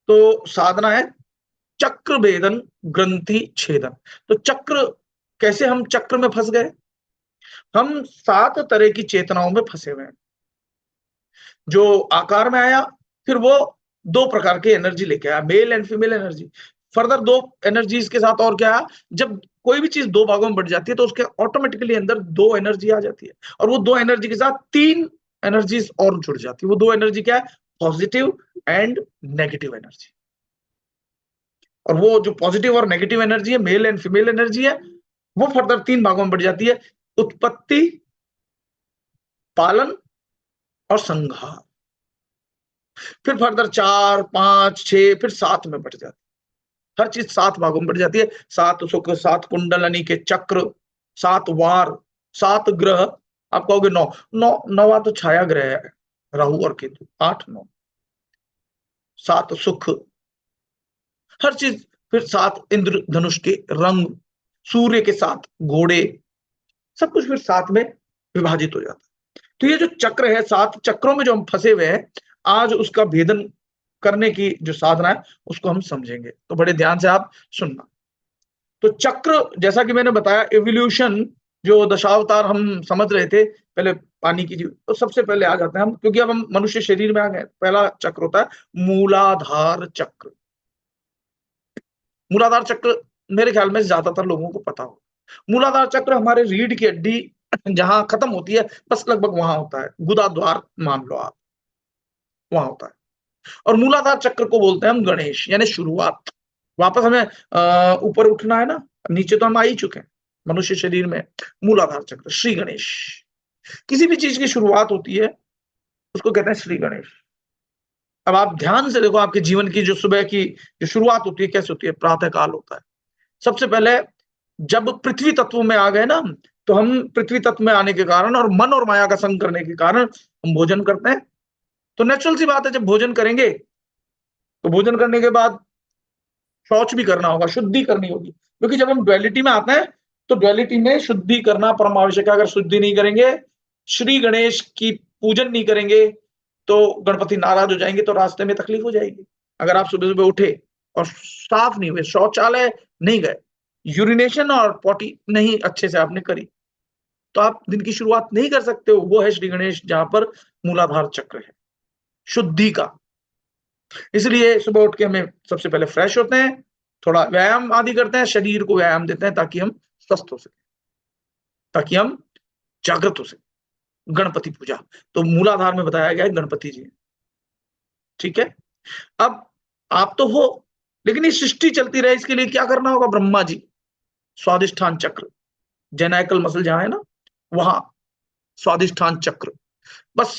तो साधना है चक्र भेदन ग्रंथि छेदन। तो चक्र, कैसे हम चक्र में फंस गए? हम 7 तरह की चेतनाओं में फंसे हुए हैं। जो आकार में आया, फिर वो 2 प्रकार की एनर्जी लेके आया, male and female energy. Further 2 energies के साथ और क्या आया, जब कोई भी चीज 2 भागों में बट जाती है तो उसके ऑटोमेटिकली अंदर 2 एनर्जी आ जाती है, और वो 2 एनर्जी के साथ 3 एनर्जीज और जुड़ जाती है। वो 2 एनर्जी क्या है? Positive and negative energy. और वो जो पॉजिटिव और नेगेटिव एनर्जी है, मेल एंड फीमेल एनर्जी है, वो फर्दर 3 भागों में बट जाती है, उत्पत्ति, पालन और संहार। फिर फर्दर 4, 5, 6, फिर 7 में बट जाती है। हर चीज 7 भागों में बट जाती है। 7 सुख, 7 कुंडलनी के चक्र, 7 वार, 7 ग्रह। आप कहोगे 9, 9वां तो छाया ग्रह है, राहु और केतु। 8, 9, 7 सुख, हर चीज। फिर 7 इंद्र धनुष के रंग, सूर्य के 7 घोड़े, सब कुछ फिर 7 में विभाजित हो जाता है। तो ये जो चक्र है, 7 चक्रों में जो हम फंसे हुए हैं, आज उसका भेदन करने की जो साधना है उसको हम समझेंगे। तो बड़े ध्यान से आप सुनना। तो चक्र, जैसा कि मैंने बताया, एवोल्यूशन, जो दशावतार हम समझ रहे थे पहले पानी की जीव, तो सबसे पहले आ जाते हैं हम, क्योंकि अब हम मनुष्य शरीर में आ गए। पहला चक्र होता है मूलाधार चक्र। मूलाधार चक्र मेरे ख्याल में ज्यादातर लोगों को पता हो। मूलाधार चक्र हमारे रीढ़ की हड्डी जहां खत्म होती है, बस लगभग वहां होता है, गुदा द्वार मान लो आप, वहां होता है। और मूलाधार चक्र को बोलते हैं हम गणेश, यानी शुरुआत। वापस हमें ऊपर उठना है ना, नीचे तो हम आ ही चुके हैं मनुष्य शरीर में। मूलाधार चक्र, श्री गणेश। किसी भी चीज की शुरुआत होती है उसको कहते हैं श्री गणेश। अब आप ध्यान से देखो, आपके जीवन की जो सुबह की जो शुरुआत होती है, कैसे होती है? प्रातः काल होता है। सबसे पहले जब पृथ्वी तत्व में आ गए ना हम, तो हम पृथ्वी तत्व में आने के कारण और मन और माया का संग करने के कारण हम भोजन करते हैं। तो नेचुरल सी बात है, जब भोजन करेंगे तो भोजन करने के बाद शौच भी करना होगा, शुद्धि करनी होगी। क्योंकि जब हम डुअलिटी में आते हैं तो डुअलिटी में शुद्धि करना परम आवश्यक है। अगर शुद्धि नहीं करेंगे, श्री गणेश की पूजन नहीं करेंगे, तो गणपति नाराज हो जाएंगे, तो रास्ते में तकलीफ हो जाएगी। अगर आप सुबह सुबह उठे और साफ नहीं हुए, शौचालय नहीं गए, यूरिनेशन और पॉटी नहीं अच्छे से आपने करी, तो आप दिन की शुरुआत नहीं कर सकते हो। वो है श्री गणेश, जहां पर मूलाधार चक्र है, शुद्धि का। इसलिए सुबह उठ के हमें सबसे पहले फ्रेश होते हैं, थोड़ा व्यायाम आदि करते हैं, शरीर को व्यायाम देते हैं ताकि हम स्वस्थ हो सके, ताकि हम जागृत हो सके। गणपति पूजा तो मूलाधार में बताया गया है, गणपति जी। ठीक है। अब आप तो हो, लेकिन ये सृष्टि चलती रहे, इसके लिए क्या करना होगा? ब्रह्मा जी, स्वादिष्ठान चक्र, जेनाइकल मसल जहां है ना, वहां स्वादिष्ठान चक्र। बस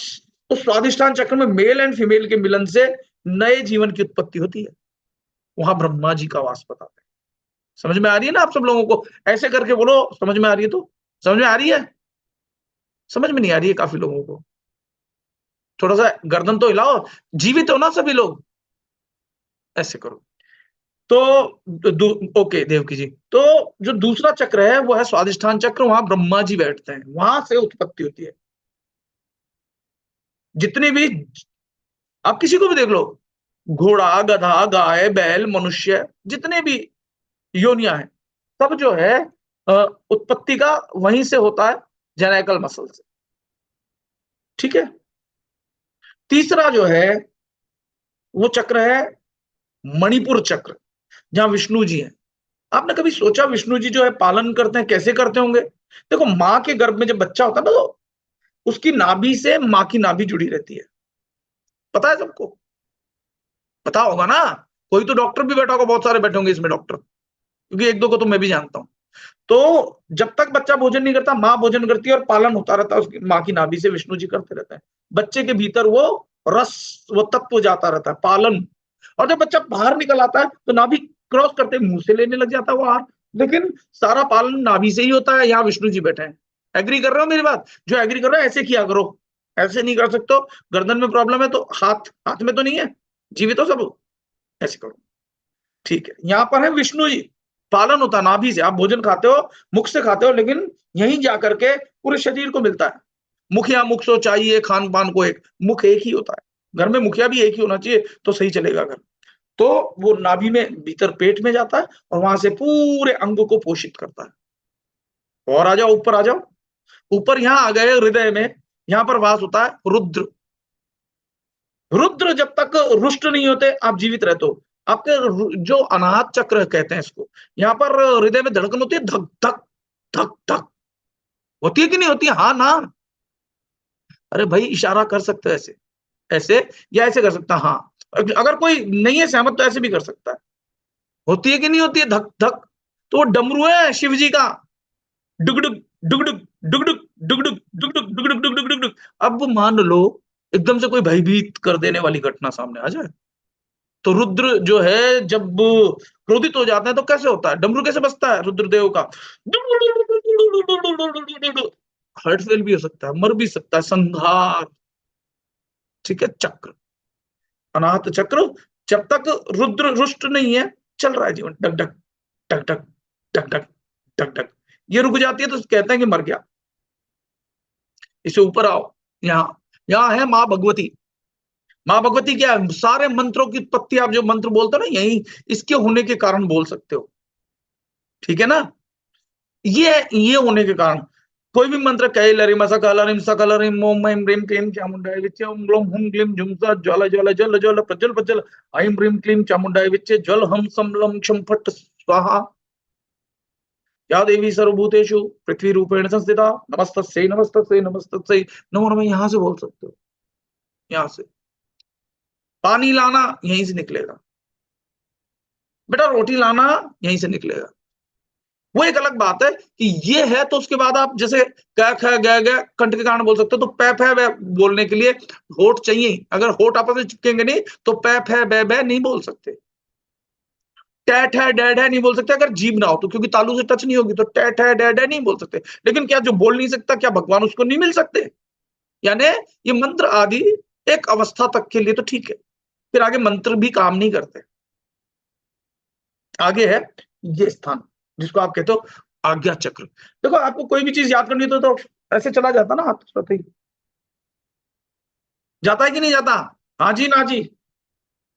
उस स्वादिष्ठान चक्र में मेल एंड फीमेल के मिलन से नए जीवन की उत्पत्ति होती है। वहां ब्रह्मा जी का वास बताते हैं। समझ में आ रही है ना आप सब लोगों को? ऐसे करके बोलो, समझ में आ रही है तो? समझ में आ रही है? समझ में नहीं आ रही है काफी लोगों को? थोड़ा सा गर्दन तो हिलाओ, जीवित हो ना सभी लोग? ऐसे करो। तो ओके देवकी जी, तो जो दूसरा चक्र है वो है स्वादिष्ठान चक्र। वहां ब्रह्मा जी बैठते हैं, वहां से उत्पत्ति होती है। जितने भी, आप किसी को भी देख लो, घोड़ा, गधा, गाय, बैल, मनुष्य, जितने भी योनिया है, सब जो है उत्पत्ति का वहीं से होता है, जेनेकल मसल से। ठीक है। तीसरा जो है वो चक्र है मणिपुर चक्र, जहां विष्णु जी हैं। आपने कभी सोचा विष्णु जी जो है पालन करते हैं, कैसे करते होंगे? देखो, माँ के गर्भ में जब बच्चा होता है ना, तो उसकी नाभि से माँ की नाभि जुड़ी रहती है। पता है सबको? पता होगा ना? कोई तो डॉक्टर भी बैठा होगा, बहुत सारे बैठे होंगे इसमें डॉक्टर, क्योंकि एक दो को तो मैं भी जानता हूं। तो जब तक बच्चा भोजन नहीं करता, माँ भोजन करती है और पालन होता रहता है, उसकी माँ की नाभि से विष्णु जी करते रहते हैं। बच्चे के भीतर वो रस, वो तत्व जाता रहता है, पालन। और जब बच्चा बाहर निकल आता है तो नाभि क्रॉस करते मुंह से लेने लग जाता है वो आहार। लेकिन सारा पालन नाभि से ही होता है। यहाँ विष्णु जी बैठे हैं। एग्री कर रहे हो मेरी बात? जो एग्री कर रहे हो ऐसे किया करो। ऐसे नहीं कर सकते हो, गर्दन में प्रॉब्लम है तो हाथ हाथ में तो नहीं है, जीवित हो सब, ऐसे करो। ठीक है। यहाँ पर है विष्णु जी, पालन होता है नाभि से। आप भोजन खाते हो, मुख से खाते हो, लेकिन यहीं जाकर के पूरे शरीर को मिलता है। मुखिया मुख सो चाहिए, खान पान को एक मुख एक ही होता है। घर में मुखिया भी एक ही होना चाहिए तो सही चलेगा घर। तो वो नाभि में भीतर पेट में जाता है और वहां से पूरे अंग को पोषित करता है। और आ जाओ, ऊपर आ जाओ, ऊपर यहां आ गए हृदय में, यहां पर वास होता है रुद्र। रुद्र जब तक रुष्ट नहीं होते आप जीवित रहते हो। आपके जो अनाहत चक्र कहते हैं इसको, यहाँ पर हृदय में धड़कन होती है, धक धक धक धक, होती है कि नहीं होती है? हाँ ना? अरे भाई इशारा कर सकते हो ऐसे, ऐसे या ऐसे कर सकता है, हाँ। अगर कोई नहीं है सहमत तो ऐसे भी कर सकता है। होती है कि नहीं होती है धक धक? तो वो डमरू है शिव जी का, डुगडुग डुगडुग डुगडुग डुगडुग डुगडुग डुगडुग डुगडुग डुगडुग। अब मान लो एकदम से कोई भयभीत कर देने वाली घटना सामने आ जाए, तो रुद्र जो है जब क्रोधित हो जाते हैं तो कैसे होता है, डमरू कैसे बजता है रुद्रदेव का? हार्ट फेल भी हो सकता है, मर भी सकता है, संहार। ठीक है, चक्र, अनाहत चक्र, जब तक रुद्र रुष्ट नहीं है चल रहा है जीवन, duck duck duck duck duck duck duck duck. ये रुक जाती है तो कहते हैं कि मर गया। इसे ऊपर आओ, यहाँ यहाँ है माँ भगवती। माँ भगवती क्या है? सारे मंत्रों की उत्पत्ति आप जो मंत्र बोलते हो ना, यही इसके होने के कारण बोल सकते हो। ठीक है ना? ये होने के कारण कोई भी मंत्र कैलरिम सकलरिम सकलरिम ओम ऐं ह्रीं क्लीं चामुंडाय विच्चे ओम ग्लौं हुं ग्लीं झुंसा ज्वाला ज्वाला जल ज्वाला प्रज्वल प्रज्वल ऐं ह्रीं क्लीं चामुंडाय विच्चे ज्वल हम सम लं क्षं फट् स्वाहा। या देवी सर्वभूतेषु पृथ्वी रूपेण संस्थिता नमस्तस्यै नमस्तस्यै नमस्तस्यै नमो नमः। यहां से बोल सकते हो, यहां से। पानी लाना यहीं से निकलेगा, बेटा रोटी लाना यहीं से निकलेगा। वो एक अलग बात है कि ये है तो उसके बाद आप जैसे क ख ग घ कंठ के कारण बोल सकते हो, तो प फ ब बोलने के लिए होठ चाहिए। अगर होठ आपस में चिपकेंगे नहीं तो प फ ब ब नहीं बोल सकते। ट ठ ड ढ नहीं बोल सकते अगर जीभ ना हो तो, क्योंकि तालू से टच नहीं होगी तो ट ठ ड ढ नहीं बोल सकते। लेकिन क्या जो बोल नहीं सकता क्या भगवान उसको नहीं मिल सकते? यानी ये मंत्र आदि एक अवस्था तक के लिए तो ठीक है, फिर आगे मंत्र भी काम नहीं करते। आगे है ये स्थान जिसको आप कहते हो आज्ञा चक्र। देखो आपको कोई भी चीज याद करनी हो तो ऐसे चला जाता ना हाथ, स्वतः ही जाता है कि नहीं जाता? हाँ जी ना जी,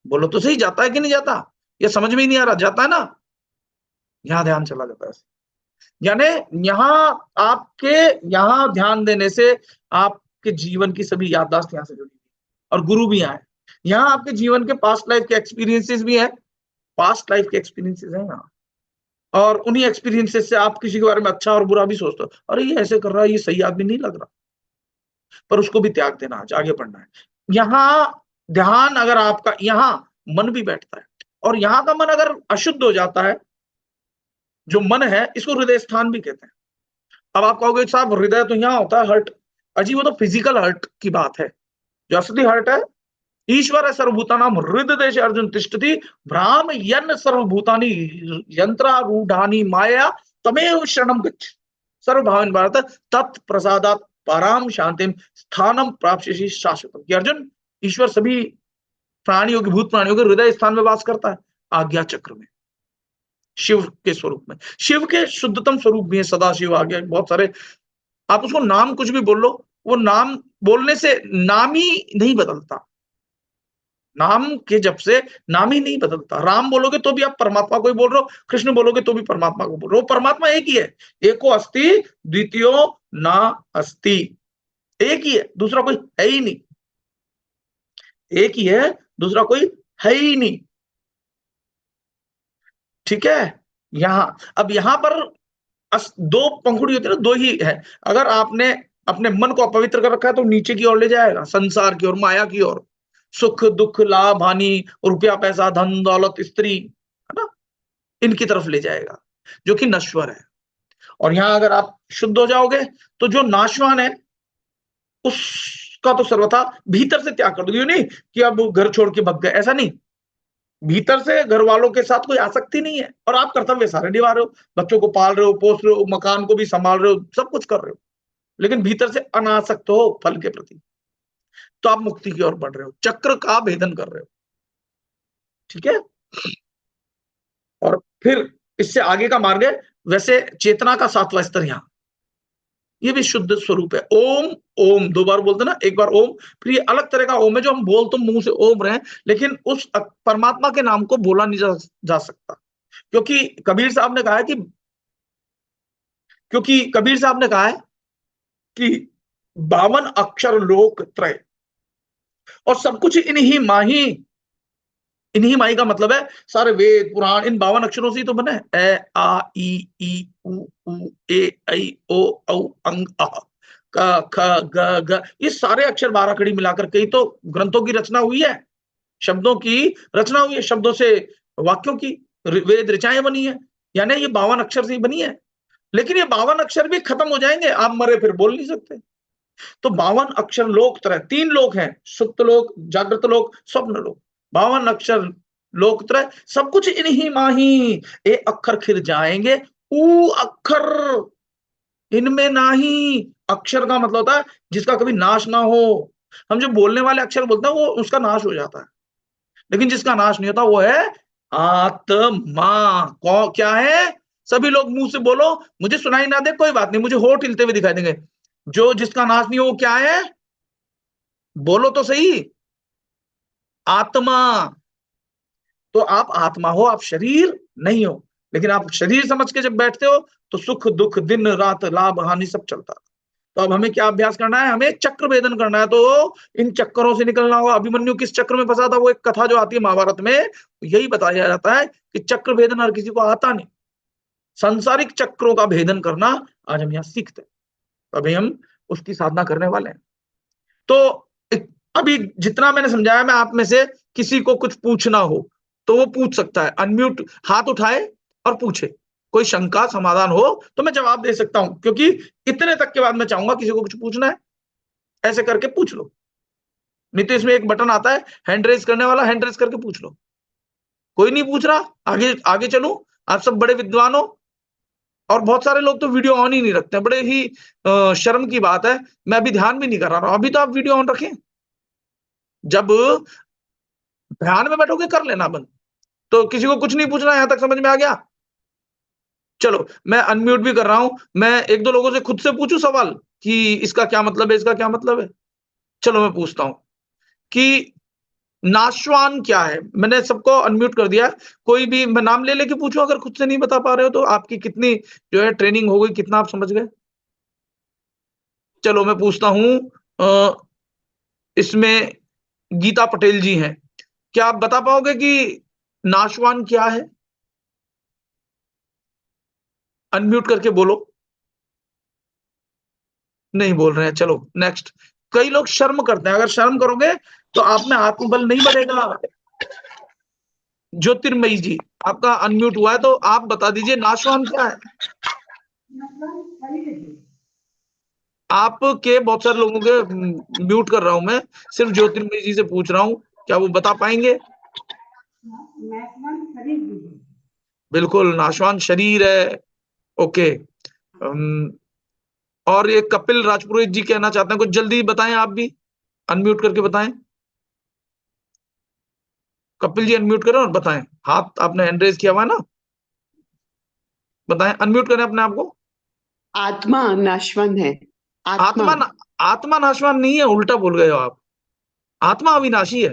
बोलो तो सही, जाता है कि नहीं जाता? ये समझ में ही नहीं आ रहा, जाता है ना? यहाँ ध्यान चला जाता है। यानी यहाँ आपके, यहाँ ध्यान देने से आपके जीवन की सभी याददाश्त यहाँ से जुड़ी और गुरु भी यहाँ है। यहाँ आपके जीवन के पास्ट लाइफ के एक्सपीरियंसेस भी है, पास्ट लाइफ के एक्सपीरियंसेस है यहाँ। और उन्हीं एक्सपीरियंसेस से आप किसी के बारे में अच्छा और बुरा भी सोचते हो, अरे ये ऐसे कर रहा है, ये सही आदमी नहीं लग रहा, पर उसको भी त्याग देना, आज आगे बढ़ना है। यहाँ ध्यान अगर आपका, यहाँ मन भी बैठता है, और यहाँ का मन अगर अशुद्ध हो जाता है, जो मन है इसको हृदय स्थान भी कहते हैं। अब आप कहोगे साहब हृदय तो यहाँ होता है, हर्ट। अजी वो तो फिजिकल हर्ट की बात है, जो असली हर्ट है ईश्वर सर्वभूतानां हृदय अर्जुन तिष्ठति भ्रामयन् सर्वभूतानि यंत्रारूढ़ानि माया तमेव शरणं गच्छ सर्वभावेन भारत तत्प्रसादात् पराम शांतिम स्थानम प्राप्स्यसि शाश्वतम। कि अर्जुन, ईश्वर सभी प्राणियों के, भूत प्राणियों के हृदय स्थान में वास करता है, आज्ञा चक्र में, शिव के स्वरूप में। शिव के शुद्धतम स्वरूप भी है सदा शिव, आज्ञा बहुत सारे, आप उसको नाम कुछ भी बोल लो, वो नाम बोलने से नाम ही नहीं बदलता। नाम के जब से नाम ही नहीं बदलता। राम बोलोगे तो भी आप परमात्मा को ही बोल रहे हो, कृष्ण बोलोगे तो भी परमात्मा को बोल रहे हो। परमात्मा एक ही है, एको अस्ति द्वितीयो ना अस्ति, एक ही है, दूसरा कोई है ही नहीं। एक ही है, दूसरा कोई है ही नहीं। ठीक है? यहां, अब यहां पर दो पंखुड़ी होती है ना, दो ही है। अगर आपने अपने मन को अपवित्र कर रखा है तो नीचे की ओर ले जाएगा, संसार की ओर, माया की ओर, सुख दुख लाभ हानि, रुपया पैसा धन दौलत स्त्री, है ना, इनकी तरफ ले जाएगा, जो कि नश्वर है। और यहां अगर आप शुद्ध हो जाओगे तो जो नाशवान है उसका तो सर्वथा भीतर से त्याग कर दो। ये नहीं कि अब घर छोड़ के भग गए, ऐसा नहीं। भीतर से घर वालों के साथ कोई आसक्ति नहीं है, और आप कर्तव्य सारे निभा रहे हो, बच्चों को पाल रहे हो, पोस रहे हो, मकान को भी संभाल रहे हो, सब कुछ कर रहे हो, लेकिन भीतर से अनासक्त हो फल के प्रति, तो आप मुक्ति की ओर बढ़ रहे हो, चक्र का भेदन कर रहे हो। ठीक है? और फिर इससे आगे का मार्ग है, वैसे चेतना का सातवां स्तर यहाँ, ये भी शुद्ध स्वरूप है। ओम, ओम दो बार बोलते ना, एक बार ओम, फिर ये अलग तरह का ओम है जो हम बोल तो मुंह से ओम रहे हैं, लेकिन उस परमात्मा के नाम को बोला नहीं जा सकता, क्योंकि कबीर साहब ने कहा है कि 52 अक्षर लोक त्रय, और सब कुछ इन्हीं माही का मतलब है सारे वेद पुराण इन 52 अक्षरों से ही तो बने। ए आ ई उ ए ऐ ओ औ अंग अ क ख ग घ, ये सारे अक्षर 12 कड़ी मिलाकर के ही तो ग्रंथों की रचना हुई है, शब्दों की रचना हुई है, शब्दों से वाक्यों की वेद ऋचाएं बनी है, यानी ये 52 अक्षर से ही बनी है। लेकिन ये 52 अक्षर भी खत्म हो जाएंगे, आप मरे फिर बोल नहीं सकते। तो 52 अक्षर लोक त्रय, 3 लोक हैं, सुप्त लोक, जागृत लोक, स्वप्न लोक। 52 अक्षर लोक त्रय, सब कुछ इन्हीं माही, ए अक्षर खिर जाएंगे, ऊ अक्षर इनमें नाही। अक्षर का मतलब होता है जिसका कभी नाश ना हो। हम जो बोलने वाले अक्षर बोलते हैं वो उसका नाश हो जाता है, लेकिन जिसका नाश नहीं होता वो है आत्मा। क्या है? सभी लोग मुंह से बोलो, मुझे सुनाई ना दे कोई बात नहीं, मुझे होठ हिलते हुए दिखाई देंगे। जो जिसका नाश नहीं हो वो क्या है? बोलो तो सही। आत्मा। तो आप आत्मा हो, आप शरीर नहीं हो, लेकिन आप शरीर समझ के जब बैठते हो तो सुख दुख दिन रात लाभ हानि सब चलता है। तो अब हमें क्या अभ्यास करना है? हमें चक्र भेदन करना है। तो इन चक्करों से निकलना होगा। अभिमन्यु किस चक्र में फंसा था? वो एक कथा जो आती है महाभारत में, यही बताया जाता है कि चक्र भेदन हर किसी को आता नहीं। सांसारिक चक्रों का भेदन करना आज हम यहाँ सीखते हैं, अभी हम उसकी साधना करने वाले हैं। तो अभी जितना मैंने समझाया, मैं आप में से किसी को कुछ पूछना हो तो वो पूछ सकता है, अनम्यूट हाथ उठाए और पूछे। कोई शंका समाधान हो तो मैं जवाब दे सकता हूं, क्योंकि इतने तक के बाद मैं चाहूंगा किसी को कुछ पूछना है ऐसे करके पूछ लो, नहीं तो इसमें एक बटन आता है हैंड रेज करने वाला, हैंड रेज करके पूछ लो। कोई नहीं पूछ रहा, आगे आगे चलूं? आप सब बड़े विद्वान हो, और बहुत सारे लोग तो वीडियो ऑन ही नहीं रखते, बड़े ही शर्म की बात है। मैं अभी ध्यान भी नहीं कर रहा हूं, अभी तो आप वीडियो ऑन रखें। जब ध्यान में बैठोगे कर लेना बंद। तो किसी को कुछ नहीं पूछना, यहां तक समझ में आ गया? चलो मैं अनम्यूट भी कर रहा हूं, मैं एक दो लोगों से खुद से पूछूं सवाल कि इसका क्या मतलब है, इसका क्या मतलब है। चलो मैं पूछता हूं कि नाशवान क्या है। मैंने सबको अनम्यूट कर दिया। कोई भी मैं नाम ले लेके पूछूं, अगर खुद से नहीं बता पा रहे हो तो आपकी कितनी जो है ट्रेनिंग हो गई, कितना आप समझ गए। चलो मैं पूछता हूं, इसमें गीता पटेल जी हैं, क्या आप बता पाओगे कि नाशवान क्या है? अनम्यूट करके बोलो। नहीं बोल रहे हैं, चलो नेक्स्ट। कई लोग शर्म करते हैं, अगर शर्म करोगे तो आप में आत्मबल नहीं बढ़ेगा। ज्योतिर्मयी जी, आपका अनम्यूट हुआ है तो आप बता दीजिए नाशवान क्या है। आपके बहुत सारे लोगों के म्यूट कर रहा हूं मैं, सिर्फ ज्योतिर्मयी जी से पूछ रहा हूं, क्या वो बता पाएंगे? बिल्कुल, नाशवान शरीर है। ओके। और ये कपिल राजपुरोहित जी कहना चाहते हैं, कुछ जल्दी बताएं आप भी, अनम्यूट करके बताएं। कपिल जी अनम्यूट करें और बताएं। हाथ आपने हैंड रेज किया हुआ है ना, बताएं, अनम्यूट करें अपने आप को। आत्मा नाशवान है। आत्मा नाशवान नहीं है, उल्टा बोल गए हो आप। आत्मा अविनाशी है।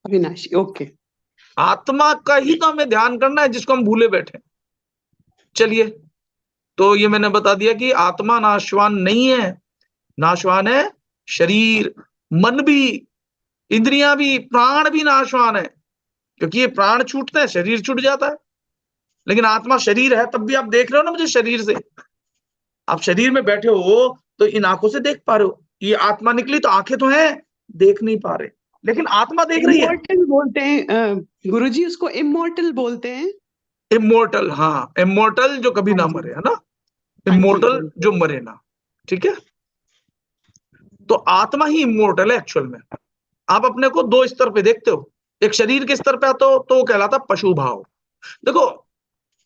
अविनाशी, ओके। आत्मा का ही तो हमें ध्यान करना है जिसको हम भूले बैठे। चलिए, तो ये मैंने बता दिया कि आत्मा नाशवान नहीं है, नाशवान है शरीर, मन भी, इंद्रियां भी, प्राण भी नाशवान है, क्योंकि ये प्राण छूटते हैं शरीर छूट जाता है। लेकिन आत्मा शरीर है, तब भी आप देख रहे हो ना मुझे शरीर से। आप शरीर में बैठे हो तो इन आंखों से देख पा रहे हो, ये आत्मा निकली तो आंखें तो हैं, देख नहीं पा रहे, लेकिन आत्मा देख रही है। इमोर्टल बोलते हैं गुरुजी, उसको इमोर्टल बोलते हैं। इमोर्टल, हाँ, इमोर्टल जो कभी ना मरे, है ना, हाँ जी, इमोर्टल जो मरे ना। ठीक है, तो आत्मा ही इमोर्टल है एक्चुअल में। आप अपने को दो स्तर पे देखते हो, एक शरीर के स्तर पे आते हो तो वो कहलाता पशु भाव। देखो,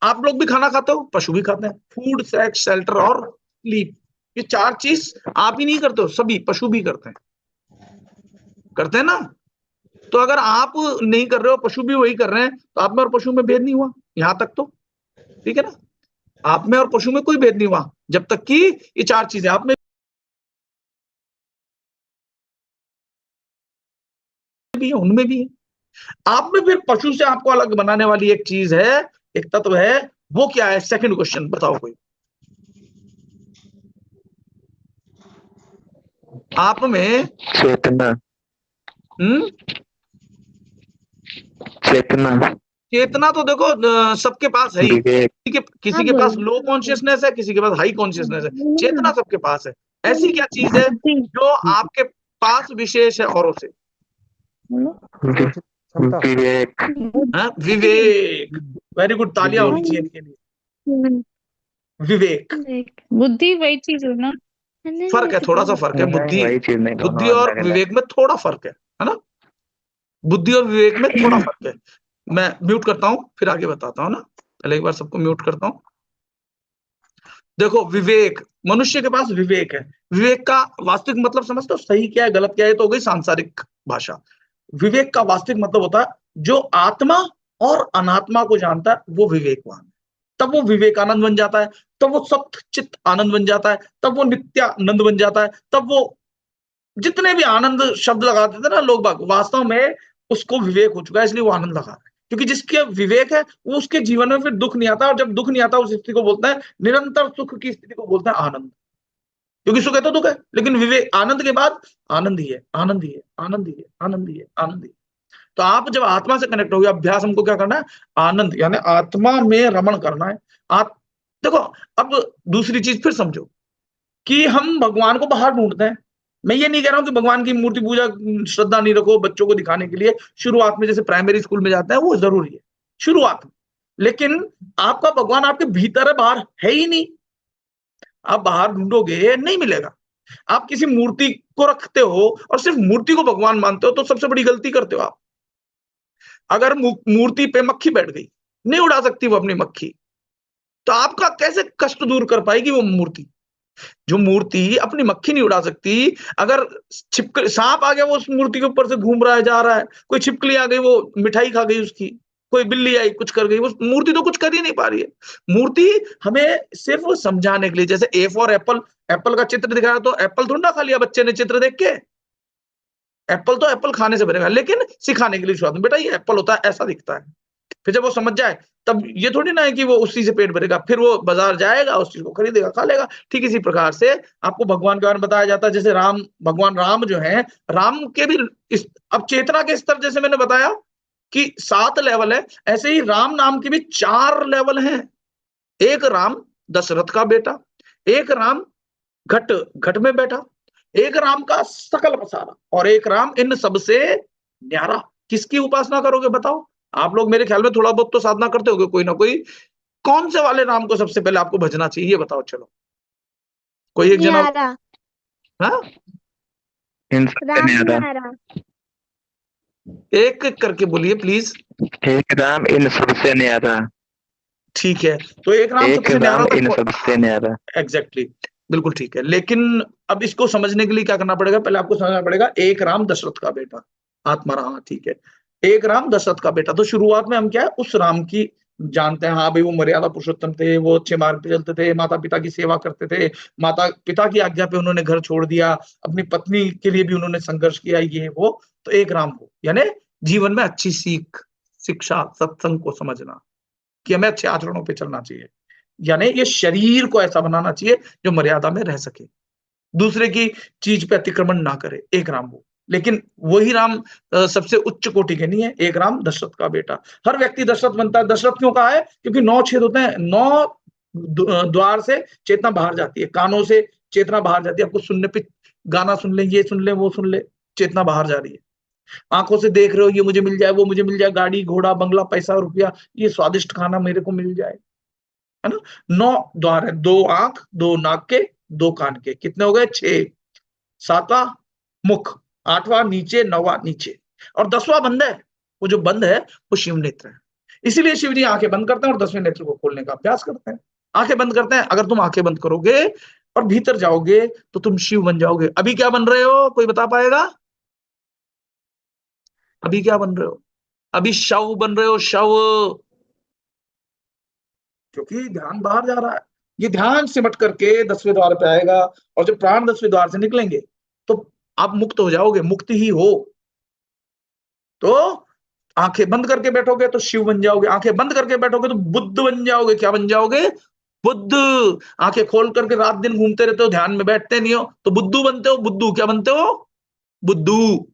आप लोग भी खाना खाते हो, पशु भी खाते हैं, फूड सेक्स शेल्टर और स्लीप, ये चार चीज आप ही नहीं करते हो, सभी पशु भी करते हैं ना। तो अगर आप नहीं कर रहे हो, पशु भी वही कर रहे हैं, तो आप में और पशु में भेद नहीं हुआ यहां तक तो, ठीक है ना, आप में और पशु में कोई भेद नहीं हुआ। जब तक कि ये 4 चीजें आप में भी है, उनमें भी है। आप में फिर पशु से आपको अलग बनाने वाली एक चीज है, एक तत्व है, वो क्या है? सेकंड क्वेश्चन बताओ कोई। आप में चेतना। चेतना। चेतना तो देखो सबके पास है ही। विवेक। किसी के पास लो कॉन्शियसनेस है, किसी के पास हाई कॉन्शियसनेस है, चेतना सबके पास है। ऐसी क्या चीज है जो आपके पास विशेष है औरों से? विवेक। विवेक। वेरी गुड, तालियां होनी चाहिए इनके लिए। विवेक। बुद्धि वही चीज है ना? फर्क है, थोड़ा सा फर्क है। वही चीज नहीं, बुद्धि और विवेक में थोड़ा फर्क है ना? बुद्धि और विवेक में थोड़ा फर्क है। मैं म्यूट करता हूं, फिर आगे बताता हूं ना। पहले एक बार सबको म्यूट करता हूं। देखो, विवेक, मनुष्य के पास विवेक है। विवेक का वास्तविक मतलब समझते हो? सही क्या है, गलत क्या है, तो हो गई सांसारिक भाषा। विवेक का वास्तविक मतलब होता है जो आत्मा और अनात्मा को जानता है, वो विवेकवान है। तब वो विवेकानंद बन जाता है, तब वो सत्य चित्त आनंद बन जाता है, तब वो नित्यानंद बन जाता है, तब वो जितने भी आनंद शब्द लगाते थे ना लोग बाग, वास्तव में उसको विवेक हो चुका है, इसलिए वो आनंद लगा रहा है। क्योंकि जिसके विवेक है वो उसके जीवन में फिर दुख नहीं आता, और जब दुख नहीं आता उस स्थिति को बोलते हैं निरंतर सुख की स्थिति को बोलते हैं आनंद। क्योंकि सुख है तो दुख है, लेकिन विवेक आनंद के बाद आनंद ही है, आनंद ही है, आनंद ही है, आनंद ही है, आनंद ही है। तो आप जब आत्मा से कनेक्ट हो गए, अभ्यास हमको क्या करना है? आनंद, यानी आत्मा में रमण करना है। आप देखो, अब दूसरी चीज फिर समझो कि हम भगवान को बाहर ढूंढते हैं। मैं ये नहीं कह रहा हूं कि भगवान की मूर्ति पूजा श्रद्धा नहीं रखो बच्चों को दिखाने के लिए, शुरुआत में जैसे प्राइमरी स्कूल में जाते हैं वो जरूरी है शुरुआत में। लेकिन आपका भगवान आपके भीतर है, बाहर है ही नहीं। आप बाहर ढूंढोगे नहीं मिलेगा। आप किसी मूर्ति को रखते हो और सिर्फ मूर्ति को भगवान मानते हो तो सबसे बड़ी गलती करते हो आप। अगर मूर्ति पे मक्खी बैठ गई, नहीं उड़ा सकती वो अपनी मक्खी, तो आपका कैसे कष्ट दूर कर पाएगी वो मूर्ति? जो मूर्ति अपनी मक्खी नहीं उड़ा सकती, अगर छिपकली सांप आ गया वो उस मूर्ति के ऊपर से घूम रहा है, जा रहा है, कोई छिपकली आ गई वो मिठाई खा गई उसकी, कोई बिल्ली आई कुछ कर गई, वो मूर्ति तो कुछ कर ही नहीं पा रही है। मूर्ति हमें सिर्फ समझाने के लिए, जैसे ए फॉर एप्पल, एप्पल का चित्र दिखाया तो एप्पल थोड़ा ना खा लिया बच्चे ने चित्र देख के। एप्पल तो एप्पल खाने से बनेगा, लेकिन सिखाने के लिए शुरुआत में बेटा ये एप्पल होता है, ऐसा दिखता है। फिर जब वो समझ जाए तब ये थोड़ी ना है कि वो उसी से पेट भरेगा, फिर वो बाजार जाएगा, उस चीज को खरीदेगा, खा लेगा। ठीक इसी प्रकार से आपको भगवान के बारे में बताया जाता है। जैसे राम, भगवान राम जो है, राम के भी अब चेतना के स्तर जैसे मैंने बताया कि 7 लेवल है, ऐसे ही राम नाम के भी 4 लेवल हैं। एक राम दशरथ का बेटा, एक राम घट घट में बैठा, एक राम का सकल पसारा, और एक राम इन सबसे न्यारा। किसकी उपासना करोगे बताओ? आप लोग मेरे ख्याल में थोड़ा बहुत तो साधना करते होगे कोई ना कोई। कौन से वाले राम को सबसे पहले आपको भजना चाहिए, ये बताओ। चलो कोई एक जना। हाँ, एक एक करके बोलिए प्लीज। एक राम इन सबसे न्यारा। ठीक है, तो एक राम एक सबसे न्यारा राम इन तक। सबसे न्यारा। एग्जैक्टली, बिल्कुल ठीक है। लेकिन अब इसको समझने के लिए क्या करना पड़ेगा? पहले आपको समझना पड़ेगा एक राम दशरथ का बेटा, आत्मा राम, ठीक है। एक राम दशरथ का बेटा, तो शुरुआत में हम क्या है उस राम की जानते हैं। हाँ भाई, वो मर्यादा पुरुषोत्तम थे, वो अच्छे मार्ग पे चलते थे, माता पिता की सेवा करते थे, माता पिता की आज्ञा पे उन्होंने घर छोड़ दिया, अपनी पत्नी के लिए भी उन्होंने संघर्ष किया, ये वो। तो एक राम हो यानी जीवन में अच्छी सीख, शिक्षा, सत्संग को समझना कि हमें अच्छे आचरणों पे चलना चाहिए, यानी ये शरीर को ऐसा बनाना चाहिए जो मर्यादा में रह सके, दूसरे की चीज पे अतिक्रमण ना करे। एक राम वो, लेकिन वही राम सबसे उच्च कोटि के नहीं है। एक राम दशरथ का बेटा। हर व्यक्ति दशरथ बनता है। दशरथ क्यों कहा है? क्योंकि 9 छेद होते हैं, 9 द्वार से चेतना बाहर जाती है, कानों से चेतना बाहर जाती है। आपको सुनने पे गाना सुन ले, ये सुन ले, वो सुन ले, चेतना बाहर जा रही है। आंखों से देख रहे हो, ये मुझे मिल जाए, वो मुझे मिल जाए, गाड़ी घोड़ा बंगला पैसा रुपया, ये स्वादिष्ट खाना मेरे को मिल जाए, है ना। 9 द्वार है, 2 आंख, 2 नाक के, 2 कान के, कितने हो गए? 6। 7वां मुख, 8वां नीचे, 9वां नीचे, और 10वां बंद है। वो जो बंद है वो शिव नेत्र है। इसीलिए शिव जी आंखें बंद करते हैं और 10वें नेत्र को खोलने का अभ्यास करते हैं। आंखें बंद करते हैं। अगर तुम आंखें बंद करोगे और भीतर जाओगे तो तुम शिव बन जाओगे। अभी क्या बन रहे हो, कोई बता पाएगा? अभी क्या बन रहे हो? अभी शव बन रहे हो, शव, क्योंकि ध्यान बाहर जा रहा है। ये ध्यान सिमट करके 10वें द्वार पे आएगा, और जब प्राण 10वें द्वार से निकलेंगे तो आप मुक्त हो जाओगे, मुक्त ही हो। तो आंखें बंद करके बैठोगे तो शिव बन जाओगे, आंखें बंद करके बैठोगे तो बुद्ध बन जाओगे। क्या बन जाओगे? बुद्ध। आंखें खोल करके रात दिन घूमते रहते हो, ध्यान में बैठते नहीं हो, तो बुद्धू बनते हो। बुद्धू क्या बनते हो? बुद्धू।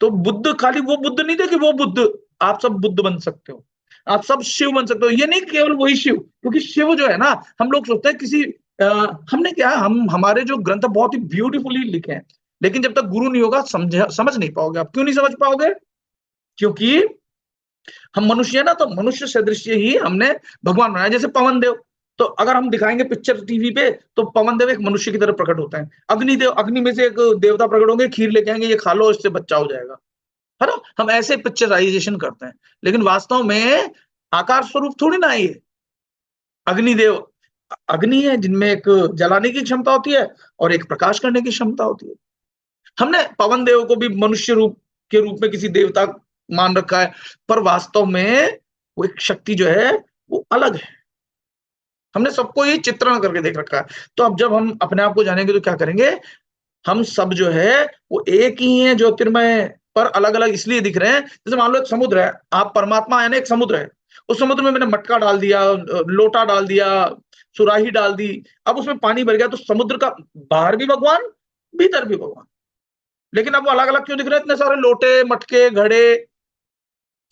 तो बुद्ध खाली वो बुद्ध नहीं थे कि वो बुद्ध, आप सब बुद्ध बन सकते हो, आप सब शिव बन सकते हो। ये नहीं केवल वही शिव, क्योंकि शिव जो है ना, हम लोग सोचते हैं किसी हमने क्या, हम हमारे जो ग्रंथ बहुत ही ब्यूटीफुली लिखे हैं, लेकिन जब तक गुरु नहीं होगा समझ नहीं पाओगे। आप क्यों नहीं समझ पाओगे? क्योंकि हम मनुष्य है ना, तो मनुष्य सदृश ही हमने भगवान बनाया। जैसे पवन देव, तो अगर हम दिखाएंगे पिक्चर टीवी पे, तो पवन देव एक मनुष्य की तरह प्रकट होते हैं। अग्निदेव, अग्नि में से एक देवता प्रकट होंगे, खीर लेके आएंगे, ये खा लो, इससे बच्चा हो जाएगा, है ना। हम ऐसे पिक्चराइजेशन करते हैं, लेकिन वास्तव में आकार स्वरूप थोड़ी ना है ये। अग्निदेव अग्नि है, जिनमें एक जलाने की क्षमता होती है और एक प्रकाश करने की क्षमता होती है। हमने पवन देव को भी मनुष्य रूप के रूप में किसी देवता मान रखा है, पर वास्तव में वो एक शक्ति जो है वो अलग है। हमने सबको ये चित्रण करके देख रखा है। तो अब जब हम अपने आप को जानेंगे तो क्या करेंगे? हम सब जो है वो एक ही है, ज्योतिर्मय, पर अलग अलग इसलिए दिख रहे हैं। जैसे मान लो एक समुद्र है, आप परमात्मा है ना, एक समुद्र है, उस समुद्र में मैंने मटका डाल दिया, लोटा डाल दिया, सुराही डाल दी, अब उसमें पानी भर गया, तो समुद्र का बाहर भी भगवान, भीतर भी भगवान। लेकिन अब वो अलग अलग क्यों दिख रहे हैं? इतने सारे लोटे, मटके, घड़े,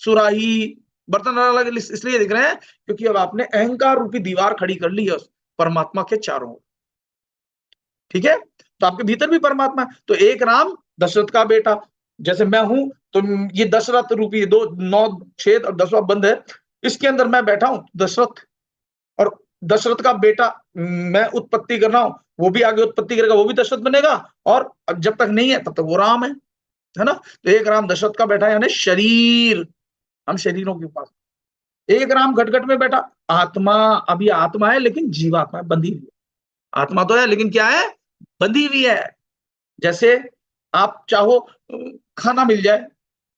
सुराही, बर्तन अलग अलग इसलिए दिख रहे हैं क्योंकि अब आपने अहंकार रूपी दीवार खड़ी कर ली है उस परमात्मा के चारों ओर। ठीक है, तो आपके भीतर भी परमात्मा है। तो एक राम दशरथ का बेटा, जैसे मैं हूं, तो ये दशरथ रूपी दो 9 छेद और 10वां बंद है, इसके अंदर मैं बैठा हूं दशरथ, और दशरथ का बेटा मैं उत्पत्ति कर रहा हूं, वो भी आगे उत्पत्ति करेगा, वो भी दशरथ बनेगा, और जब तक नहीं है तब तक वो राम है ना। तो एक राम दशरथ का बैठा, यानी शरीर, हम शरीरों के पास। एक राम घटघट में बैठा, आत्मा, अभी आत्मा है लेकिन जीवात्मा है, बंधी हुई है। आत्मा तो है लेकिन क्या है? बंधी हुई है। जैसे आप चाहो खाना मिल जाए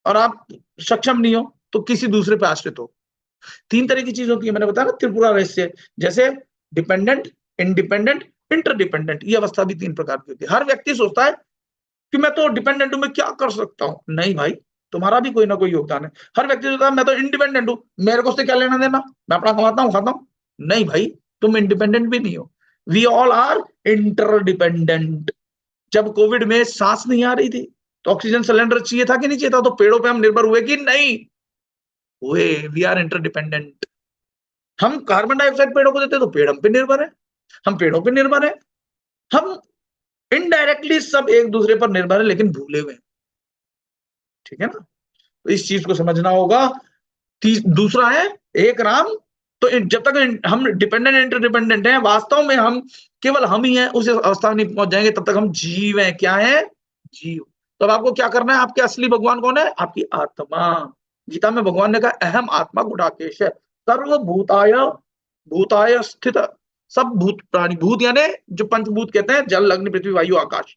और आप सक्षम नहीं हो, तो किसी दूसरे पे आश्रित हो। 3 तरह की चीज होती है, मैंने बताया ना त्रिपुरा रहस्य। जैसे डिपेंडेंट, इंडिपेंडेंट, इंटरडिपेंडेंट, ये अवस्था भी 3 प्रकार की होती है। हर व्यक्ति सोचता है कि मैं तो डिपेंडेंट हूं, मैं क्या कर सकता हूं। नहीं भाई, तुम्हारा भी कोई ना कोई योगदान है। हर व्यक्ति सोचता है मैं तो इंडिपेंडेंट हूं, मेरे को उससे क्या लेना देना, मैं अपना कमाता हूं, खाता हूं। नहीं भाई, तुम इंडिपेंडेंट भी नहीं हो। We all are interdependent. जब कोविड में सांस नहीं आ रही थी, तो ऑक्सीजन सिलेंडर चाहिए था कि नहीं चाहिए था? तो पेड़ों पे हम निर्भर हुए कि नहीं हुए? We are interdependent. हम कार्बन डाइऑक्साइड पेड़ों को देते, तो पेड़ हम पे निर्भर है, हम पेड़ों पे निर्भर है। हम इनडायरेक्टली सब एक दूसरे पर निर्भर है, लेकिन भूले हुए। ठीक है ना, तो इस चीज को समझना होगा। दूसरा है एक राम। तो जब तक हम डिपेंडेंट इंटरडिपेंडेंट हैं, वास्तव में हम केवल हम ही हैं, उस अवस्था में नहीं पहुंच जाएंगे तब तक हम जीव हैं। क्या है? जीव। तो अब आपको क्या करना है? आपके असली भगवान कौन है? आपकी आत्मा। गीता में भगवान ने कहा अहम आत्मा गुडाकेश है, सर्वभूताय भूताय स्थित। सब भूत प्राणी, भूत यानी जो पंचभूत कहते हैं, जल, अग्नि, पृथ्वी, वायु, आकाश,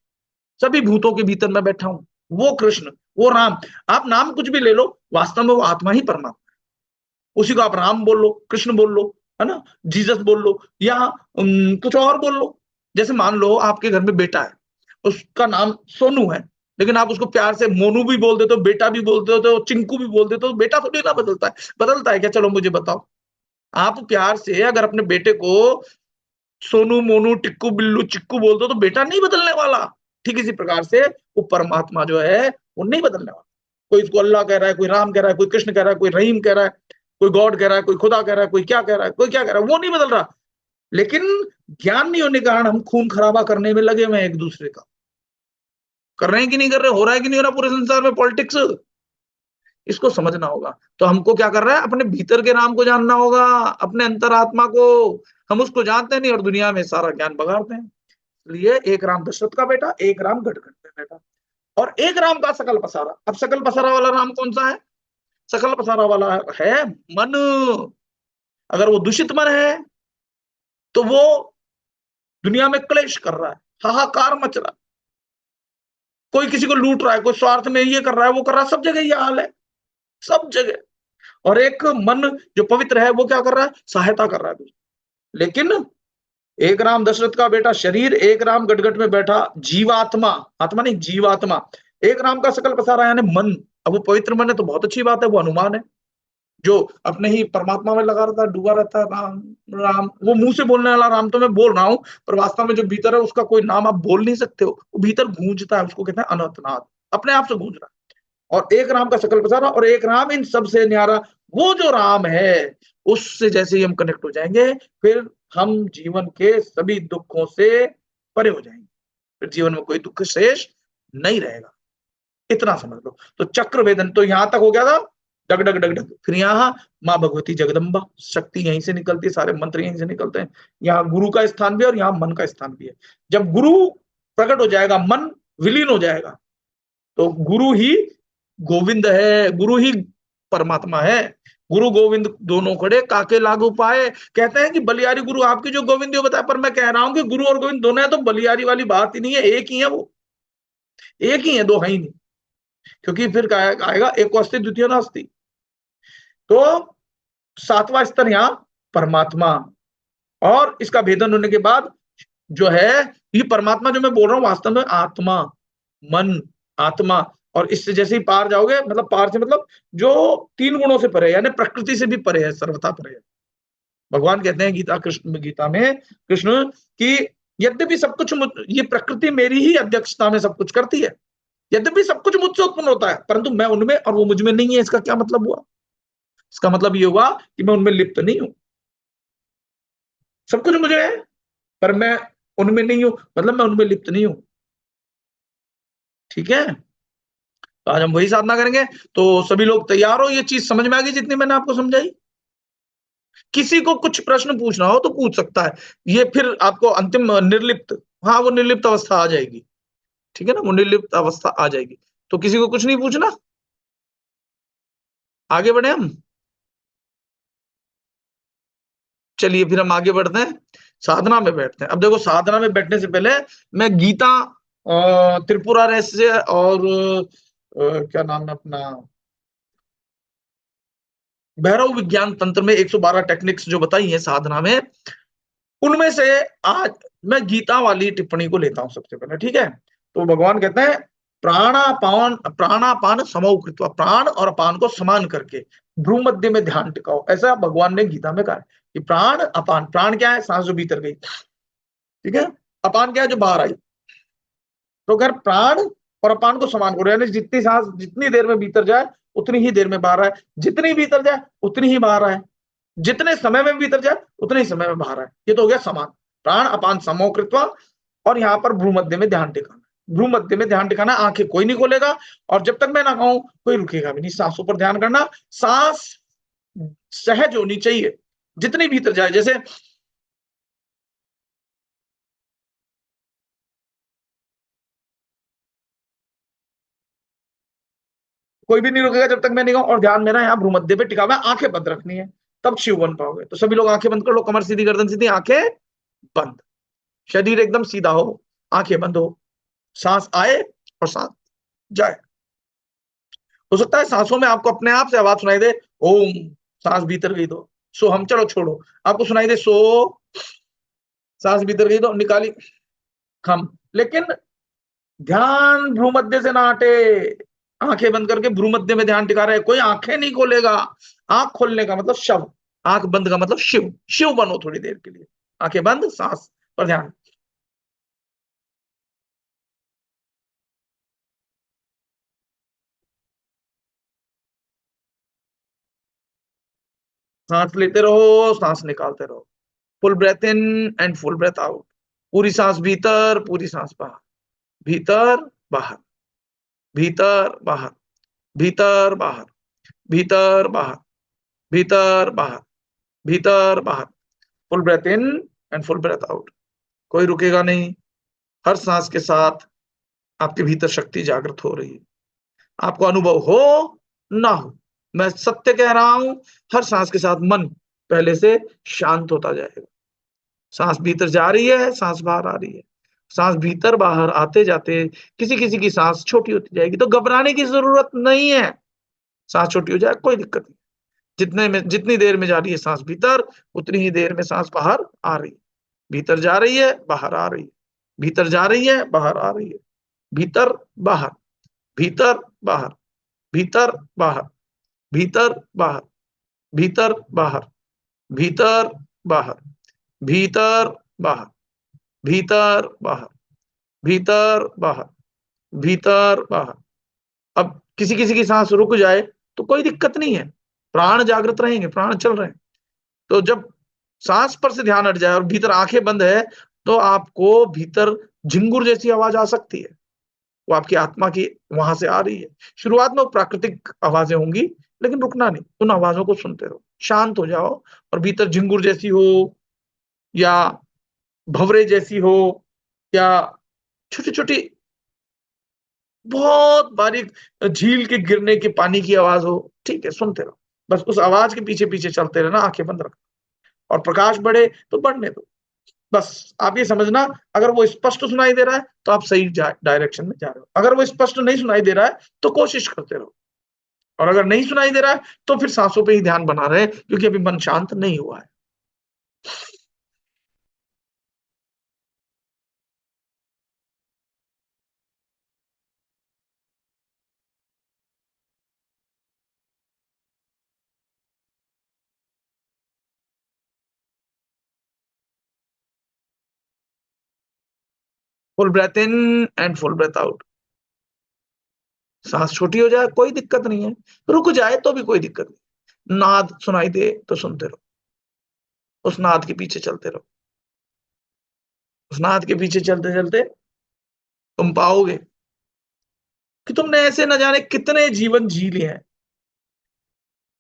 सभी भूतों के भीतर मैं बैठा हूं। वो कृष्ण, वो राम, आप नाम कुछ भी ले लो, वास्तव में वो आत्मा ही परमात्मा। उसी को आप राम बोल लो, कृष्ण बोल लो, है ना, जीसस बोल लो, या कुछ और बोल लो। जैसे मान लो आपके घर में बेटा है, उसका नाम सोनू है, लेकिन आप उसको प्यार से मोनू भी बोल देते हो, बेटा भी बोल देते हो, चिंकू भी बोल देते हो, बेटा थोड़ी ना बदलता है। बदलता है क्या? चलो मुझे बताओ। आप प्यार से अगर अपने बेटे को सोनू, मोनू, टिक्कू, बिल्लू, चिक्कू बोल दो, तो बेटा नहीं बदलने वाला। ठीक इसी प्रकार से वो परमात्मा जो है वो नहीं बदलने वाला। कोई इसको अल्लाह कह रहा है, कोई राम कह रहा है, कोई कृष्ण कह रहा है, कोई रहीम कह रहा है, कोई गॉड कह रहा है, कोई खुदा कह रहा है, कोई क्या कह रहा है, कोई क्या कह रहा है, वो नहीं बदल रहा। लेकिन ज्ञान नहीं होने के कारण हम खून खराबा करने में लगे हुए हैं एक दूसरे का। कर रहे हैं कि नहीं कर रहे? हो रहा है कि नहीं हो रहा पूरे संसार में पॉलिटिक्स? इसको समझना होगा। तो हमको क्या कर रहा है? अपने भीतर के राम को जानना होगा, अपने अंतरात्मा को। हम उसको जानते नहीं और दुनिया में सारा ज्ञान बगाड़ते हैं। इसलिए एक राम दशरथ का बेटा, एक राम गटगट में बैठा, और एक राम का सकल पसारा। अब सकल पसारा वाला राम कौन सा है? सकल पसारा वाला है मन। अगर वो दूषित मन है तो वो दुनिया में क्लेश कर रहा है, हाहाकार मच रहा है, कोई किसी को लूट रहा है, कोई स्वार्थ में ये कर रहा है, वो कर रहा है, सब जगह ये हाल है, सब जगह। और एक मन जो पवित्र है वो क्या कर रहा है? सहायता कर रहा है। लेकिन एक राम दशरथ का बेटा शरीर, एक राम गटगट में बैठा जीवात्मा, आत्मा नहीं जीवात्मा, एक राम का सकल पसारा यानी मन। अब वो पवित्र मन है तो बहुत अच्छी बात है, वो हनुमान है जो अपने ही परमात्मा में लगा रहता है, डूबा रहता है। राम राम, वो मुंह से बोलने वाला राम तो मैं बोल रहा हूँ, पर वास्तव में जो भीतर है उसका कोई नाम आप बोल नहीं सकते हो, वो भीतर गूंजता है, उसको कहते हैं अनंतनाद, अपने आप से गूंज रहा है। और एक राम का सकल पसारा और एक राम इन सबसे न्यारा, वो जो राम है उससे जैसे ही हम कनेक्ट हो जाएंगे, फिर हम जीवन के सभी दुखों से परे हो जाएंगे, फिर जीवन में कोई दुख शेष नहीं रहेगा। इतना समझ लो। तो चक्र वेदन तो यहां तक हो गया था, डग डग डग डग। फिर यहाँ माँ भगवती जगदम्बा, शक्ति यहीं से निकलती है, सारे मंत्र यहीं से निकलते हैं। यहाँ गुरु का स्थान भी है और यहाँ मन का स्थान भी है। जब गुरु प्रकट हो जाएगा, मन विलीन हो जाएगा, तो गुरु ही गोविंद है, गुरु ही परमात्मा है। गुरु गोविंद दोनों खड़े काके लागू पाए, कहते हैं कि बलियारी गुरु आपकी जो गोविंद बताया, पर मैं कह रहा हूं कि गुरु और गोविंद दोनों है, तो बलियारी वाली बात ही नहीं है, एक ही है, वो एक ही है, दो है ही नहीं। क्योंकि फिर आएगा एक अस्थि द्वितीय नास्ति। तो सातवां स्तर यहाँ परमात्मा, और इसका भेदन होने के बाद जो है ये परमात्मा जो मैं बोल रहा हूँ वास्तव में आत्मा, मन, आत्मा। और इससे जैसे ही पार जाओगे, मतलब पार से मतलब जो तीन गुणों से परे, यानी प्रकृति से भी परे है, सर्वथा परे है। भगवान कहते हैं गीता में कृष्ण की यद्यपि सब कुछ ये प्रकृति मेरी ही अध्यक्षता में सब कुछ करती है, यद्यपि सब कुछ मुझसे उत्पन्न होता है, परंतु मैं उनमें और वो मुझ में नहीं है। इसका क्या मतलब हुआ? इसका मतलब ये हुआ कि मैं उनमें लिप्त नहीं हूं। सब कुछ मुझे है पर मैं उनमें नहीं हूं, मतलब मैं उनमें लिप्त नहीं हूं। ठीक है, तो आज हम वही साधना करेंगे। तो सभी लोग तैयार हो? ये चीज समझ में आ गई जितनी मैंने आपको समझाई? किसी को कुछ प्रश्न पूछना हो तो पूछ सकता है, ये फिर आपको अंतिम निर्लिप्त, हाँ वो निर्लिप्त अवस्था आ जाएगी। ठीक है ना, वो निर्लिप्त अवस्था आ जाएगी। तो किसी को कुछ नहीं पूछना, आगे बढ़े हम। चलिए फिर हम आगे बढ़ते हैं, साधना में बैठते हैं। अब देखो, साधना में बैठने से पहले मैं गीता त्रिपुरा रहस्य और क्या नाम है अपना, भैरव विज्ञान तंत्र में 112 टेक्निक्स जो बताई है साधना में, उनमें से आज मैं गीता वाली टिप्पणी को लेता हूं सबसे पहले। ठीक है, तो भगवान कहते हैं प्राणापान समौ कृत्वा, प्राण और अपान को समान करके भ्रू मध्य में ध्यान टिकाओ, ऐसा भगवान ने गीता में कहा है कि प्राण अपान, प्राण क्या है? सांस जो भीतर गई, ठीक है, अपान क्या है? जो बाहर आई। तो अगर प्राण और अपान को समान करो, यानी जितनी सांस जितनी देर में भीतर जाए उतनी ही देर में बाहर आए, जितनी भीतर जाए उतनी ही बाहर आए, जितने समय में भीतर जाए उतने ही समय में बाहर आए। ये तो हो गया समान, प्राण अपान समो कृत्वा। और यहाँ पर भ्रू मध्य में ध्यान टिकाना, भ्रू मध्य में ध्यान टिकाना, आंखें कोई नहीं खोलेगा, और जब तक मैं ना कहूं कोई रुकेगा भी नहीं। सांसों पर ध्यान करना, सांस सहज होनी चाहिए, जितनी भीतर जाए। जैसे कोई भी नहीं रुकेगा जब तक मैं नहीं कहूं, और ध्यान मेरा यहाँ भ्रूमध्य पे टिका हुआ है, आंखें बंद रखनी है, तब शिव बन पाओगे। तो सभी लोग आंखें बंद कर लो, कमर सीधी, गर्दन सीधी, आंखें बंद, शरीर एकदम सीधा हो, आंखें बंद हो, सांस आए और सांस जाए। हो सकता है सांसों में आपको अपने आप से आवाज सुनाई दे, ओम, सांस भीतर गई तो सो, हम चलो छोड़ो, आपको सुनाई दे सो, सांस भीतर गई तो निकाली खम, लेकिन ध्यान भ्रूमध्य से ना हटे। आंखें बंद करके भ्रूमध्य में ध्यान टिका रहे, कोई आंखें नहीं खोलेगा। आंख खोलने का मतलब शव, आंख बंद का मतलब शिव, शिव बनो थोड़ी देर के लिए, आंखें बंद, सांस पर ध्यान। सांस लेते रहो, सांस निकालते रहो, full breath in and full breath out. पूरी सांस भीतर, पूरी सांस बाहर, भीतर बाहर, भीतर बाहर, भीतर बाहर, भीतर बाहर, भीतर बाहर, भीतर बाहर। Full breath in and full breath out, कोई रुकेगा नहीं। हर सांस के साथ आपके भीतर शक्ति जागृत हो रही है, आपको अनुभव हो ना हो, मैं सत्य कह रहा हूं, हर सांस के साथ मन पहले से शांत होता जाएगा। सांस भीतर जा रही है, सांस बाहर आ रही है, सांस भीतर बाहर आते जाते किसी किसी की सांस छोटी होती जाएगी, तो घबराने की जरूरत नहीं है। सांस छोटी हो जाए कोई दिक्कत नहीं, जितनी देर में जा रही है सांस भीतर, उतनी ही देर में सांस बाहर आ रही है। भीतर जा रही है, बाहर आ रही है, भीतर जा रही है, बाहर आ रही है, भीतर बाहर, भीतर बाहर, भीतर बाहर, भीतर बाहर, भीतर बाहर, भीतर बाहर, भीतर बाहर, भीतर बाहर, भीतर बाहर, भीतर बाहर। अब किसी किसी की सांस रुक जाए तो कोई दिक्कत नहीं है, प्राण जागृत रहेंगे, प्राण चल रहे हैं। तो जब सांस पर से ध्यान हट जाए और भीतर आंखें बंद है, तो आपको भीतर झिंगुर जैसी आवाज आ सकती है, वो आपकी आत्मा की वहां से आ रही है। शुरुआत में वो प्राकृतिक आवाजें होंगी, लेकिन रुकना नहीं, उन आवाजों को सुनते रहो, शांत हो जाओ। और भीतर झिंगुर जैसी हो या भंवरे जैसी हो या छोटी छोटी बहुत बारीक झील के गिरने के पानी की आवाज हो, ठीक है, सुनते रहो। बस उस आवाज के पीछे पीछे चलते रहना, आंखें बंद रखना। और प्रकाश बढ़े तो बढ़ने दो। बस आप ये समझना, अगर वो स्पष्ट सुनाई दे रहा है तो आप सही डायरेक्शन में जा रहे हो, अगर वो स्पष्ट नहीं सुनाई दे रहा है तो कोशिश करते रहो, और अगर नहीं सुनाई दे रहा है तो फिर सांसों पे ही ध्यान बना रहे, क्योंकि अभी मन शांत नहीं हुआ है। Full breath in and full breath out. सांस छोटी हो जाए कोई दिक्कत नहीं है, रुक जाए तो भी कोई दिक्कत नहीं। नाद सुनाई दे तो सुनते रहो, उस नाद के पीछे चलते रहो। उस नाद के पीछे चलते चलते तुम पाओगे कि तुमने ऐसे न जाने कितने जीवन जी लिए हैं।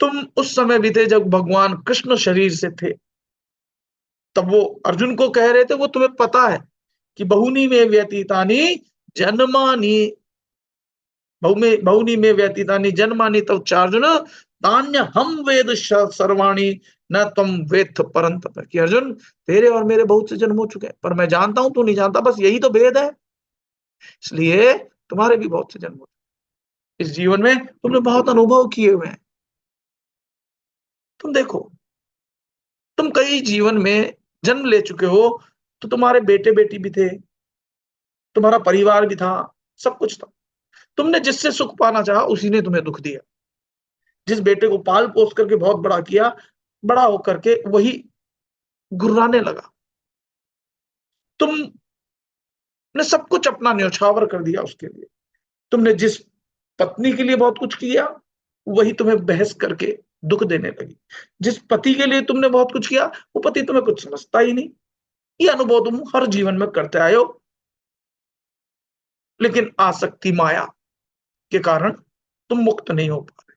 तुम उस समय भी थे जब भगवान कृष्ण शरीर से थे, तब वो अर्जुन को कह रहे थे, वो तुम्हें पता है कि बहुनी में व्यतीतानि जन्मानि, बहुनी में व्यतीतानि जन्मानि तव चार्जुन तान्य हम वेद सर्वाणी न तुम वेत्थ परंतप। कि अर्जुन, तेरे और मेरे बहुत से जन्म हो चुके हैं, पर मैं जानता हूं तू नहीं जानता, बस यही तो भेद है। इसलिए तुम्हारे भी बहुत से जन्म हो, इस जीवन में तुमने बहुत अनुभव किए हुए हैं। तुम देखो, तुम कई जीवन में जन्म ले चुके हो, तो तुम्हारे बेटे बेटी भी थे, तुम्हारा परिवार भी था, सब कुछ था। तुमने जिससे सुख पाना चाहा उसी ने तुम्हें दुख दिया। जिस बेटे को पाल पोस करके बहुत बड़ा किया, बड़ा होकर के वही गुर्राने लगा। तुमने सब कुछ अपना न्यौछावर कर दिया उसके लिए। तुमने जिस पत्नी के लिए बहुत कुछ किया, वही तुम्हें बहस करके दुख देने लगी। जिस पति के लिए तुमने बहुत कुछ किया, वो पति तुम्हें कुछ समझता ही नहीं। ये अनुभव तुम हर जीवन में करते आए हो, लेकिन आसक्ति माया के कारण तुम मुक्त नहीं हो पा रहे।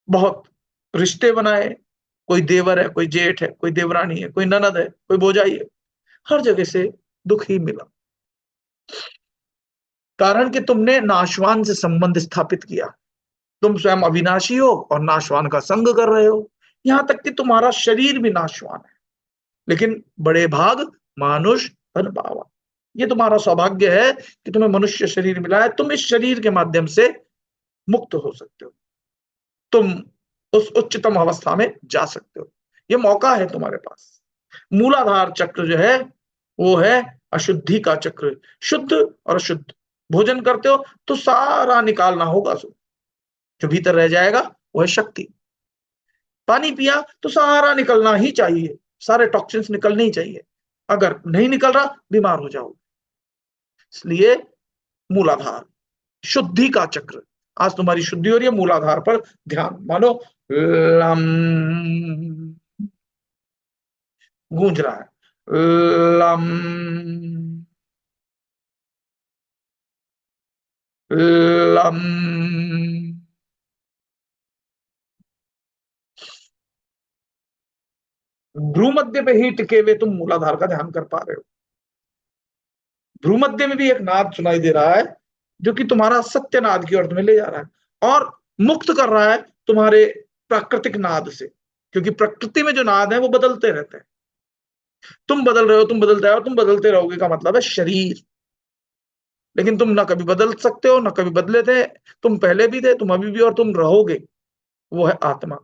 बहुत रिश्ते बनाए, कोई देवर है, कोई जेठ है, कोई देवरानी है, कोई ननद है, कोई भौजाई है, हर जगह से दुख ही मिला। कारण कि तुमने नाशवान से संबंध स्थापित किया। तुम स्वयं अविनाशी हो और नाशवान का संग कर रहे हो, यहां तक कि तुम्हारा शरीर भी नाशवान है, लेकिन बड़े भाग मानुष तन पावा। ये तुम्हारा सौभाग्य है कि तुम्हें मनुष्य शरीर मिला है। तुम इस शरीर के माध्यम से मुक्त हो सकते हो, तुम उस उच्चतम अवस्था में जा सकते हो। ये मौका है तुम्हारे पास। मूलाधार चक्र जो है वो है अशुद्धि का चक्र। शुद्ध और अशुद्ध, भोजन करते हो तो सारा निकालना होगा, जो भीतर रह जाएगा वो है शक्ति। पानी पिया तो सारा निकलना ही चाहिए, सारे टॉक्सिन्स निकलने ही चाहिए। अगर नहीं निकल रहा, बीमार हो जाओगे। इसलिए मूलाधार, शुद्धि का चक्र। आज तुम्हारी शुद्धि हो रही है, मूलाधार पर ध्यान मानो लम गूंज रहा है, लम लम। भ्रूमध्य पे ही टिके हुए तुम मूलाधार का ध्यान कर पा रहे हो। भ्रूमध्य में भी एक नाद सुनाई दे रहा है, जो कि तुम्हारा सत्य नाद की ओर तुम्हें ले जा रहा है और मुक्त कर रहा है तुम्हारे प्राकृतिक नाद से, क्योंकि प्रकृति में जो नाद है वो बदलते रहते हैं। तुम बदल रहे हो, तुम बदलते हो, तुम बदलते रहोगे का मतलब है शरीर। लेकिन तुम ना कभी बदल सकते हो ना कभी बदले थे। तुम पहले भी थे, तुम अभी भी और तुम रहोगे। वो है आत्मा।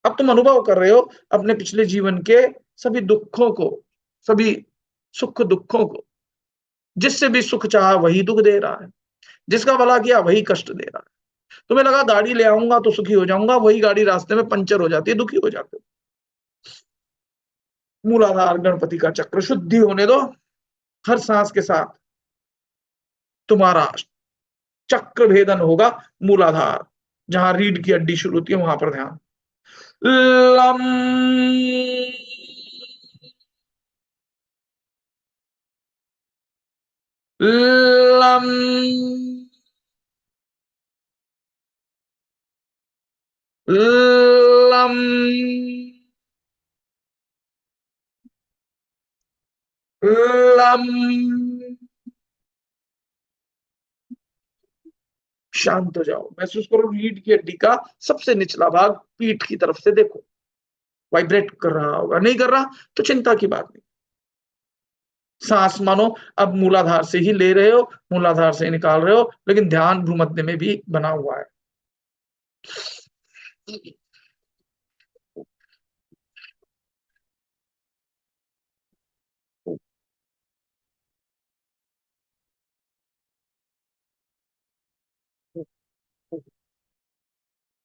अब तुम अनुभव कर रहे हो अपने पिछले जीवन के सभी दुखों को, सभी सुख दुखों को। जिससे भी सुख चाहा वही दुख दे रहा है, जिसका भला किया वही कष्ट दे रहा है। तुम्हें लगा गाड़ी ले आऊंगा तो सुखी हो जाऊंगा, वही गाड़ी रास्ते में पंचर हो जाती है, दुखी हो जाते हो। मूलाधार गणपति का चक्र शुद्धि होने दो। हर सांस के साथ तुम्हारा चक्र भेदन होगा। मूलाधार, जहां रीढ़ की हड्डी शुरू होती है, वहां पर ध्यान। Lump lump lump lump. शांत हो जाओ, महसूस करो रीढ़ की हड्डी का सबसे निचला भाग पीठ की तरफ से देखो, वाइब्रेट कर रहा होगा। नहीं कर रहा तो चिंता की बात नहीं। सांस मानो अब मूलाधार से ही ले रहे हो, मूलाधार से निकाल रहे हो, लेकिन ध्यान भ्रूमध्य में भी बना हुआ है।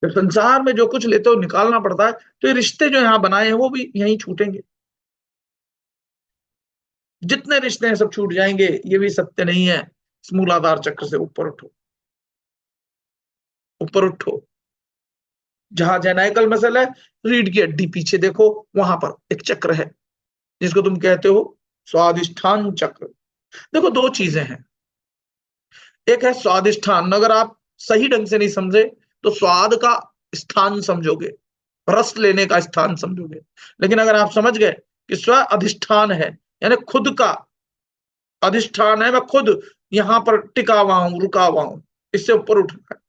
जब संसार में जो कुछ लेते हो निकालना पड़ता है, तो ये रिश्ते जो यहाँ बनाए हैं वो भी यहीं छूटेंगे। जितने रिश्ते हैं सब छूट जाएंगे, ये भी सत्य नहीं है। मूलाधार चक्र से ऊपर उठो, ऊपर उठो। जहां जैनाइकल मसल है, रीढ़ की हड्डी पीछे देखो, वहां पर एक चक्र है जिसको तुम कहते हो स्वादिष्ठान चक्र। देखो दो चीजें हैं, एक है स्वादिष्ठान। अगर आप सही ढंग से नहीं समझे तो स्वाद का स्थान समझोगे, रस लेने का स्थान समझोगे। लेकिन अगर आप समझ गए कि स्व अधिष्ठान है, यानी खुद का अधिष्ठान है, मैं खुद यहां पर टिका हुआ हूं, रुका हुआ हूं, इससे ऊपर उठना है,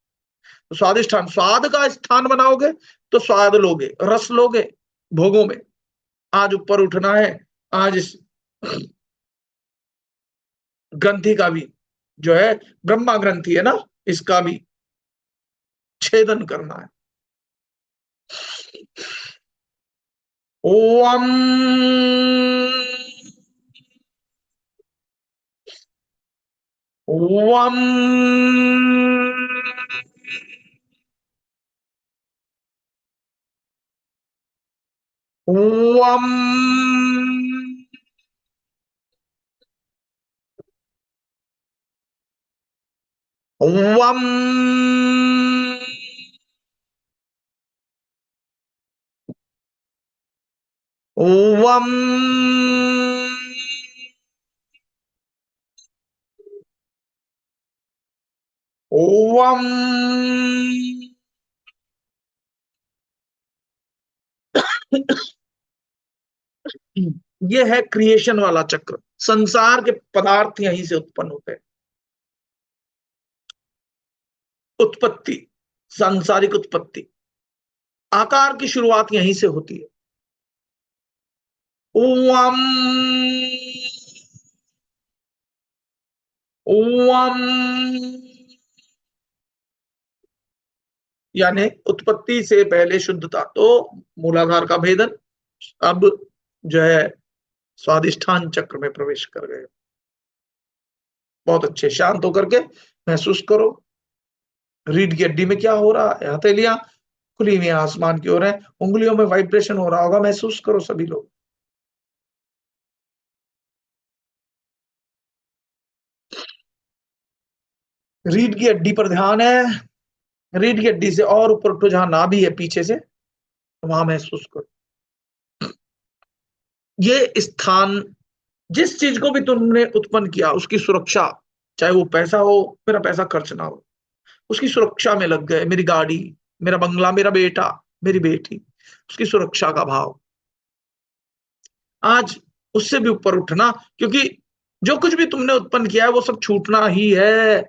तो स्वादिष्ठान, स्वाद का स्थान बनाओगे तो स्वाद लोगे, रस लोगे भोगों में। आज ऊपर उठना है, आज इस ग्रंथि का भी जो है, ब्रह्मा ग्रंथि है ना, इसका भी छेदन करना है। ओम ओम ओम ओम ओम ओम। ये है क्रिएशन वाला चक्र। संसार के पदार्थ यहीं से उत्पन्न होते हैं। उत्पत्ति, सांसारिक उत्पत्ति, आकार की शुरुआत यहीं से होती है। ओम ओम, यानी उत्पत्ति से पहले शुद्धता। तो मूलाधार का भेदन, अब जो है स्वादिष्ठान चक्र में प्रवेश कर गए। बहुत अच्छे, शांत होकर के महसूस करो रीढ़ की हड्डी में क्या हो रहा है। हथेलियां खुली हुई आसमान की ओर है, उंगलियों में वाइब्रेशन हो रहा होगा, महसूस करो सभी लोग। रीढ़ की हड्डी पर ध्यान है। रीढ़ की हड्डी से और ऊपर उठो, जहां नाभि है पीछे से, वहां महसूस करो ये स्थान। जिस चीज को भी तुमने उत्पन्न किया उसकी सुरक्षा, चाहे वो पैसा हो, मेरा पैसा खर्च ना हो, उसकी सुरक्षा में लग गए। मेरी गाड़ी, मेरा बंगला, मेरा बेटा, मेरी बेटी, उसकी सुरक्षा का भाव। आज उससे भी ऊपर उठना, क्योंकि जो कुछ भी तुमने उत्पन्न किया है वो सब छूटना ही है।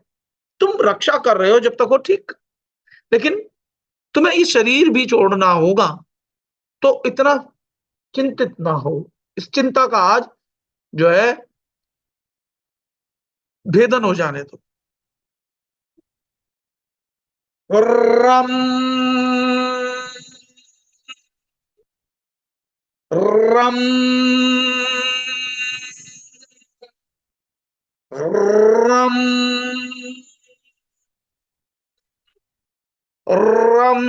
तुम रक्षा कर रहे हो जब तक हो ठीक, लेकिन तुम्हें ये शरीर भी छोड़ना होगा। तो इतना चिंतित ना हो, इस चिंता का आज जो है भेदन हो जाने दो। रम रम रम रम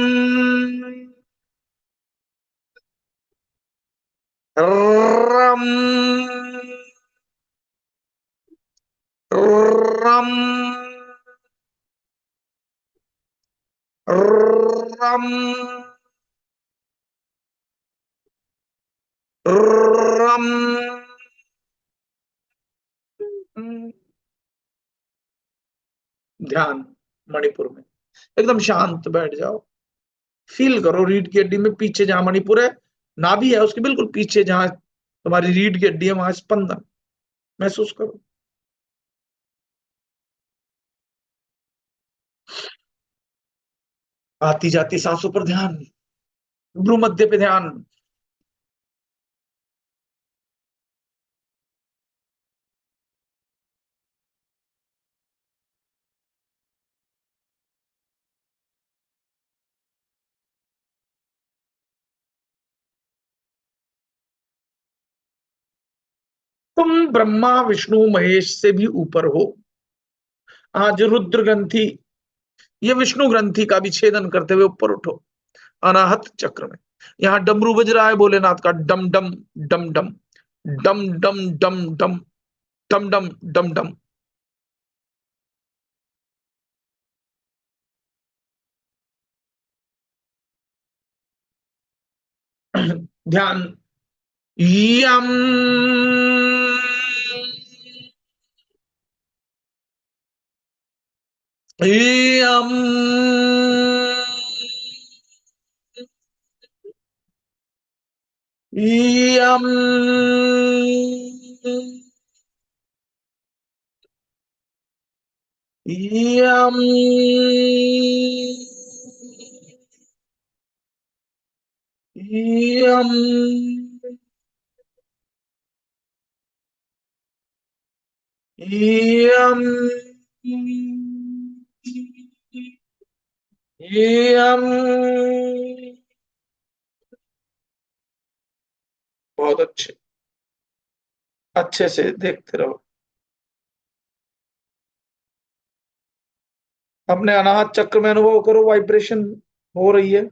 रम रम रम रम। ध्यान मणिपुर में एकदम शांत बैठ जाओ, फील करो रीढ़ की हड्डी में पीछे जहां मणिपुर है, नाभि है उसके बिल्कुल पीछे जहां तुम्हारी रीढ़ की हड्डी है वहां स्पंदन महसूस करो। आती जाती सांसों पर ध्यान, भ्रू मध्य पे ध्यान। तुम ब्रह्मा विष्णु महेश से भी ऊपर हो। आज रुद्र ग्रंथि, ये विष्णु ग्रंथि का भी छेदन करते हुए ऊपर उठो अनाहत चक्र में। यहाँ डमरू बज रहा है भोलेनाथ का, डम डम डम डम डम डम डम डम डम डम डम डम। ध्यान यम यम यम यम यम यम यम। बहुत अच्छे, अच्छे से देखते रहो। अपने अनाहत चक्र में अनुभव करो, वाइब्रेशन हो रही है।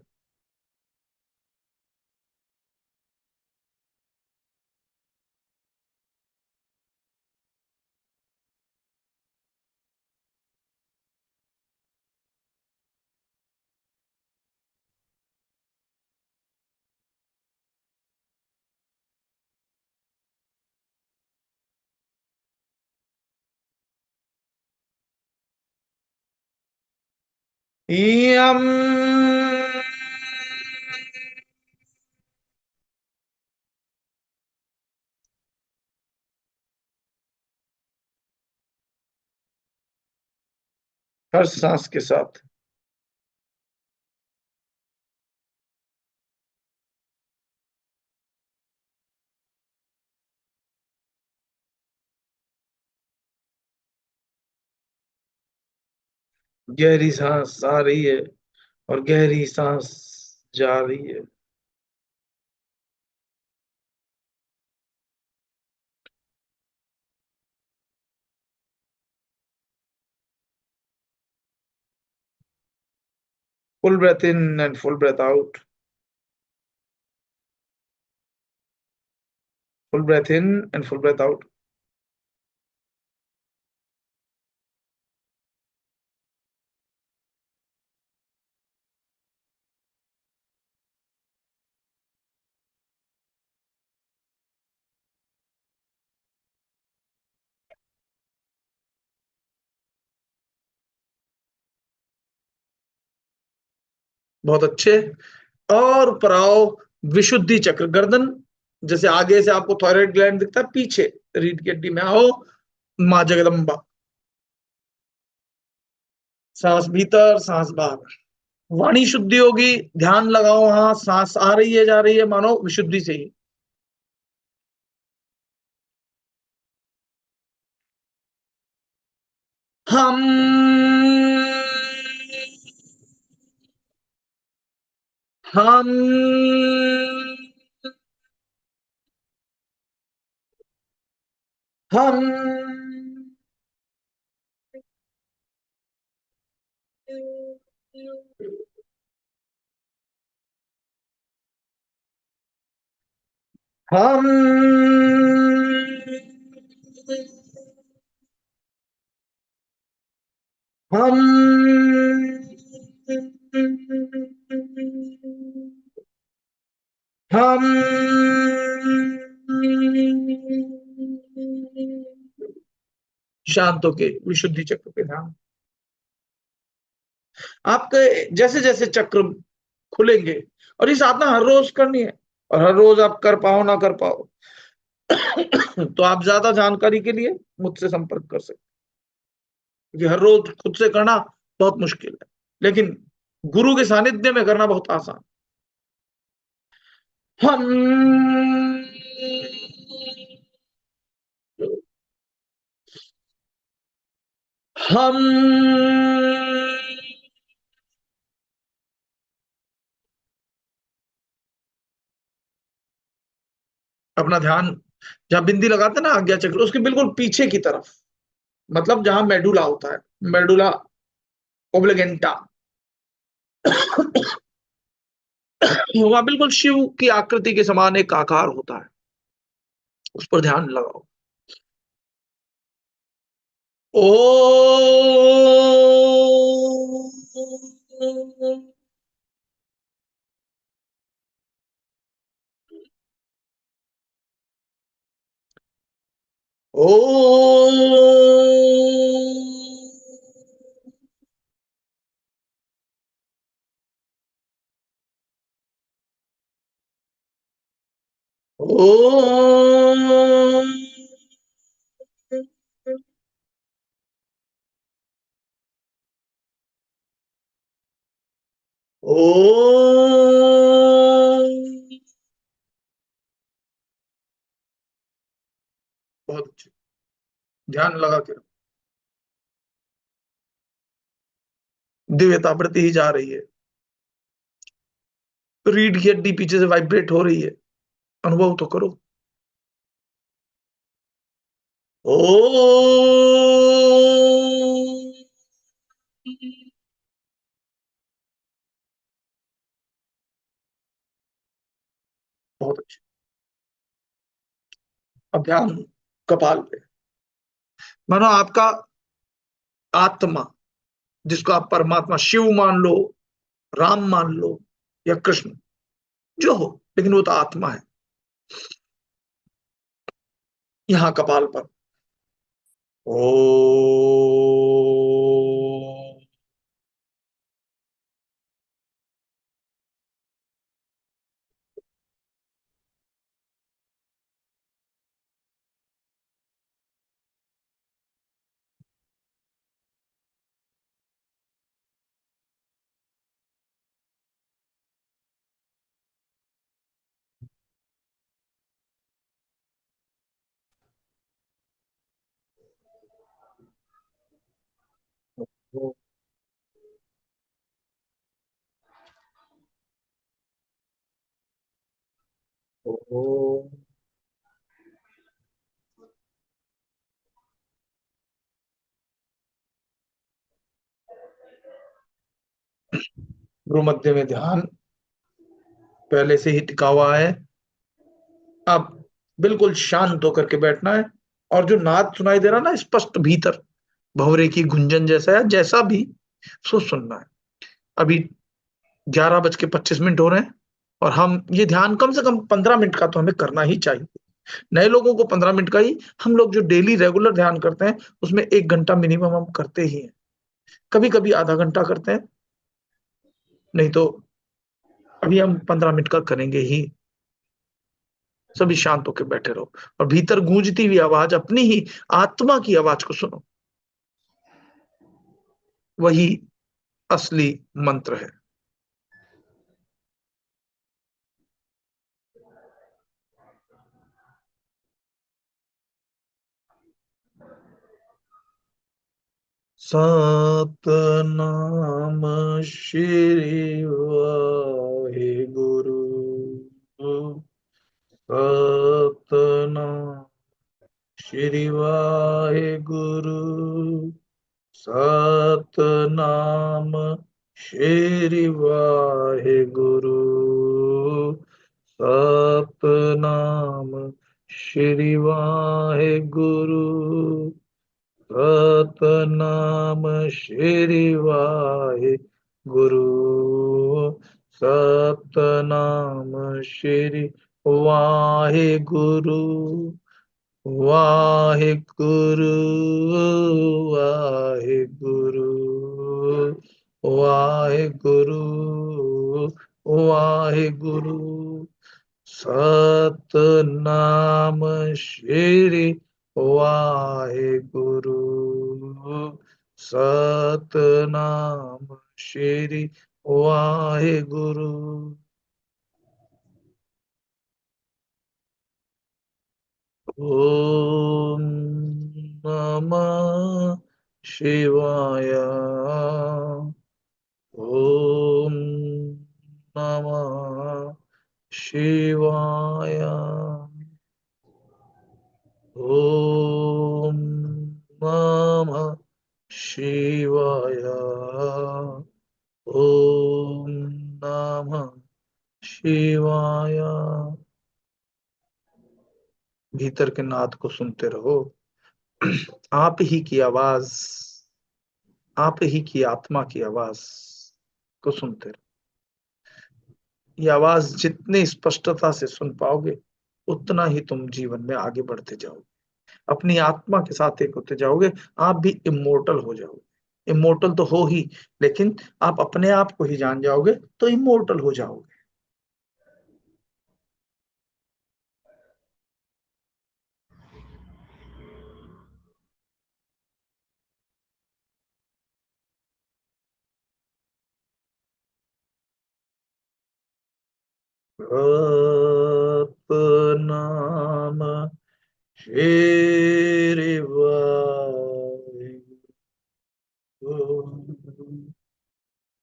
यम हर सांस के साथ गहरी सांस आ रही है और गहरी सांस जा रही है। Full breath in and full breath out, full breath in and full breath out. बहुत अच्छे। और ऊपर आओ, विशुद्धि चक्र गर्दन, जैसे आगे से आपको थायराइड ग्लैंड दिखता है, पीछे रीढ़ की हड्डी में आओ, माँ जगदम्बा। सांस भीतर सांस बाहर, वाणी शुद्धि होगी। ध्यान लगाओ, वहां सांस आ रही है जा रही है, मानो विशुद्धि से ही। हम हम हम हम हम हम शांत होके विशुद्धि चक्र पे ध्यान। आपके जैसे जैसे चक्र खुलेंगे, और ये साधना हर रोज करनी है, और हर रोज आप कर पाओ ना कर पाओ तो आप ज्यादा जानकारी के लिए मुझसे संपर्क कर सकते, क्योंकि हर रोज खुद से करना बहुत मुश्किल है, लेकिन गुरु के सानिध्य में करना बहुत आसान। हम हम अपना ध्यान जहां बिंदी लगाते हैं ना आज्ञा चक्र, उसके बिल्कुल पीछे की तरफ, मतलब जहां मेडुला होता है, मेडुला ओब्लिगेंटा, वहां बिल्कुल शिव की आकृति के समान एक आकार होता है, उस पर ध्यान लगाओ। ओ ओ ओम ओम। बहुत अच्छे, ध्यान लगा के रखो। दिव्यता बढ़ती ही जा रही है, रीढ़ की हड्डी पीछे से वाइब्रेट हो रही है, अनुभव तो करो। ओ बहुत अच्छे। अब ध्यान कपाल पे, मानो आपका आत्मा, जिसको आप परमात्मा शिव मान लो, राम मान लो, या कृष्ण, जो हो, लेकिन वो तो आत्मा है, यहां कपाल पर। ओ ओ भ्रू मध्य में ध्यान पहले से ही टिका हुआ है। अब बिल्कुल शांत होकर के बैठना है, और जो नाद सुनाई दे रहा ना स्पष्ट भीतर, भंवरे की गुंजन जैसा है, जैसा भी, सो सुनना है। अभी 11:25 हो रहे हैं, और हम ये ध्यान कम से कम 15 मिनट का तो हमें करना ही चाहिए। नए लोगों को 15 मिनट का ही, हम लोग जो डेली रेगुलर ध्यान करते हैं उसमें 1 घंटा मिनिमम हम करते ही हैं, कभी कभी आधा घंटा करते हैं, नहीं तो अभी हम 15 मिनट का करेंगे ही। सभी शांत होकर बैठे रहो, और भीतर गूंजती हुई आवाज, अपनी ही आत्मा की आवाज को सुनो, वही असली मंत्र है। सतनाम श्री वाहे गुरु, सतनाम श्री वाहेगुरु। सतनाम श्री वाहेगुरु। सतनाम श्री वाहेगुरु। सतनाम श्री वाहेगुरु। सतनाम श्री वाहेगुरु। वाहेगुरु। वाहेगुरु। वाहेगुरु। वाहेगुरु। सतनाम श्री वाहेगुरु। सतनाम श्री वाहेगुरु। ओम नमः शिवाय। ओम नमः शिवाय। ओम नमः शिवाय। ओम नमः शिवाय। भीतर के नाद को सुनते रहो। आप ही की आवाज, आप ही की आत्मा की आवाज को सुनते रहो। ये आवाज जितनी स्पष्टता से सुन पाओगे उतना ही तुम जीवन में आगे बढ़ते जाओगे, अपनी आत्मा के साथ एक होते जाओगे। आप भी इमोर्टल हो जाओगे। इमोर्टल तो हो ही, लेकिन आप अपने आप को ही जान जाओगे तो इमोर्टल हो जाओगे। सतनाम श्री वाहेगुरु।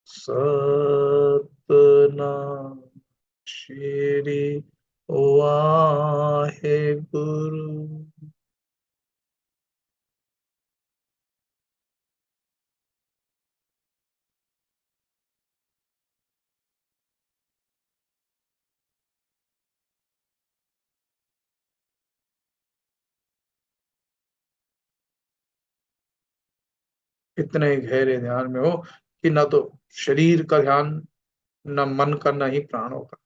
सतनाम श्री वाहेगुरु। इतने गहरे ध्यान में हो कि न तो शरीर का ध्यान, न मन का, न ही प्राणों का।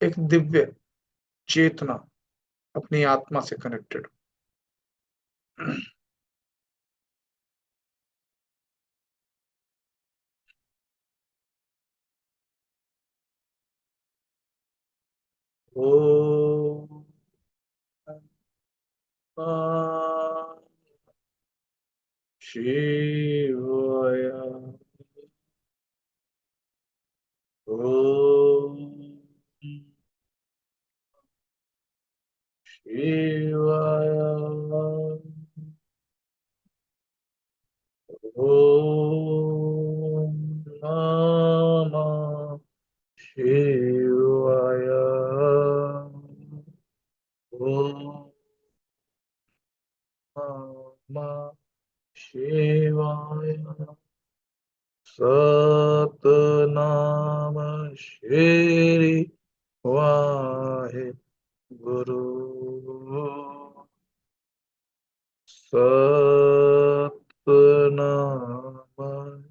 एक दिव्य चेतना अपनी आत्मा से कनेक्टेड हो। ओम शिवाय। ओम शिवाय। ओम नमः शिवाय। ओम नमः शिवाय। सतनाम श्री वाहेगुरु। सतनाम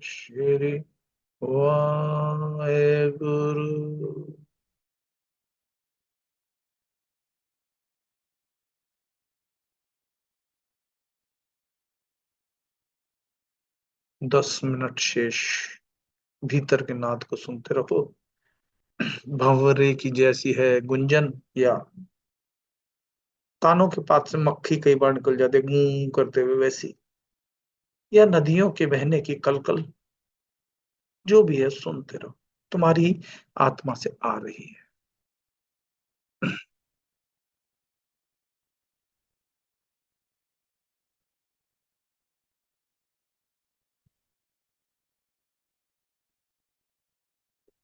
श्री वाहेगुरु। 10 मिनट शेष भीतर के नाद को सुनते रहो। भंवरे की जैसी है गुंजन, या कानों के पास से मक्खी कई बार निकल जाते गूं करते हुए वैसी, या नदियों के बहने की कलकल, जो भी है सुनते रहो। तुम्हारी आत्मा से आ रही है।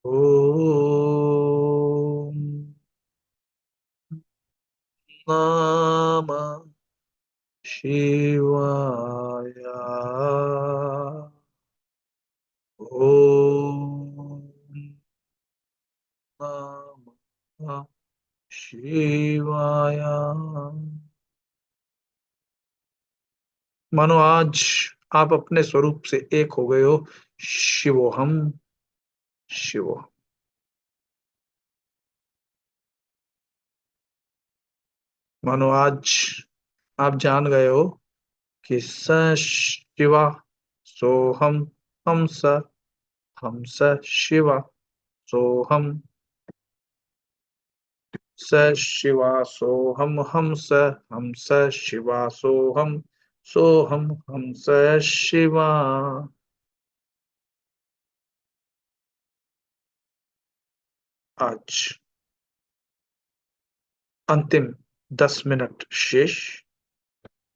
ओम नमः शिवाय। ओम नमः शिवाय। मानो आज आप अपने स्वरूप से एक हो गए हो। शिवोहम शिवोहम। मानो आज आप जान गए हो कि स शिवा सोहम हम स शिवा सोहम स शिवा सोहम हम स शिवा सोहम सोहम हम स शिवा। आज अंतिम 10 मिनट शेष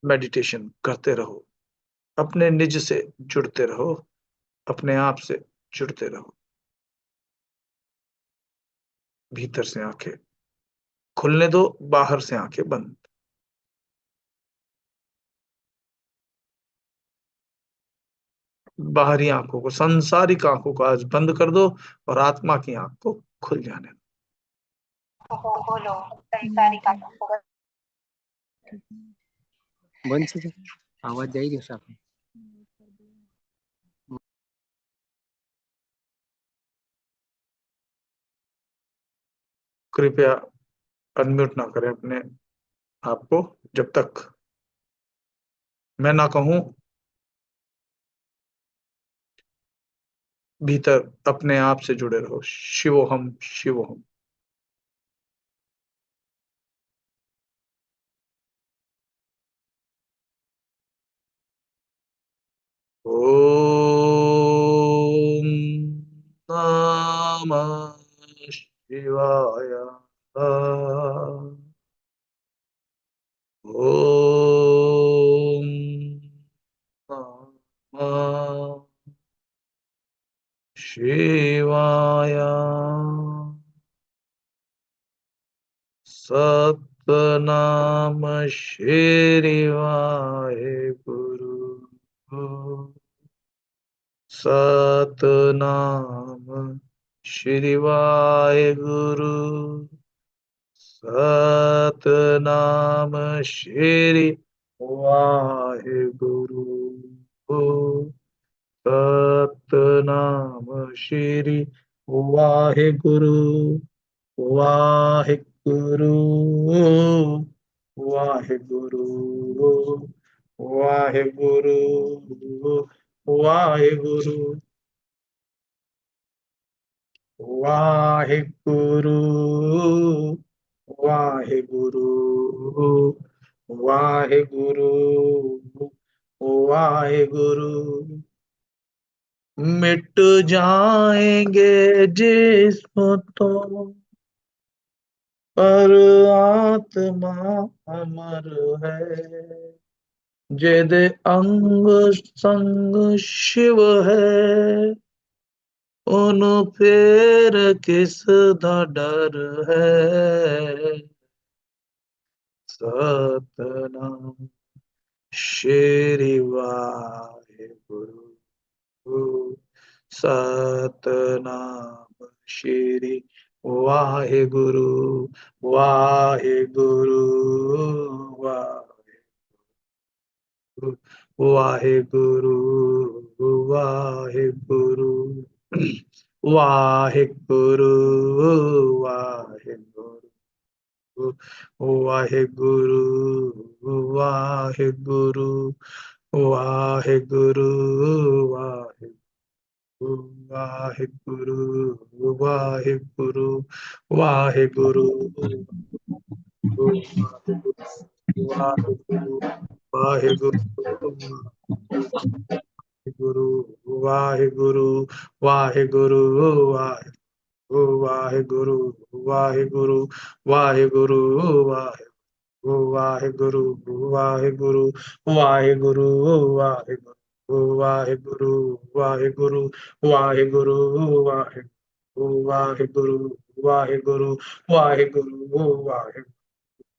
मेडिटेशन करते रहो, अपने निज से जुड़ते रहो, अपने आप से जुड़ते रहो। भीतर से आंखें खुलने दो, बाहर से आंखें बंद। बाहरी आंखों को, सांसारिक आंखों को आज बंद कर दो और आत्मा की आंख को खुल जाने दो। बोलो संसारिक बंद से आवाज जाएगी साफ। कृपया अनम्यूट ना करें अपने आप को जब तक मैं ना कहूं। भीतर अपने आप से जुड़े रहो। शिवोहम शिवोहम। ओम नमः शिवाय। ओम नमः शिवाय। सतनाम शिवाय गुरु। सतनाम शिवाय गुरु। सतनाम श्री वाहेगुरु। सतनाम श्री वाहेगुरु। वाहेगुरु वाहेगुरु वाहेगुरु वाहेगुरु वाहेगुरु वाहेगुरु वाहेगुरु वाहेगुरु। मिट जाएंगे जिस्म तो पर आत्मा अमर है। जेद अंग संग शिव है, उन फेर किस दा डर है। सतनाम श्री वाहेगुरु। सतनाम श्री वाहेगुरु। वाहेगुरु वाहेगुरु वाहेगुरु वाहेगुरु वाहेगुरु वाहेगुरु वाहेगुरु वाहेगुरु वाहेगुरु वाहेगुरु वाहेगुरु वाहेगुरु गुरु वाहेगुरु वाहेगुरु वाहेगुरु वाहेगुरु वाहेगुरु वाहेगुरु वाहेगुरु वाहेगुरु वाहेगुरु वाहेगुरु वाहेगुरु वाहेगुरु वाहेगुरु वाहेगुरु वाहेगुरु वाहेगुरु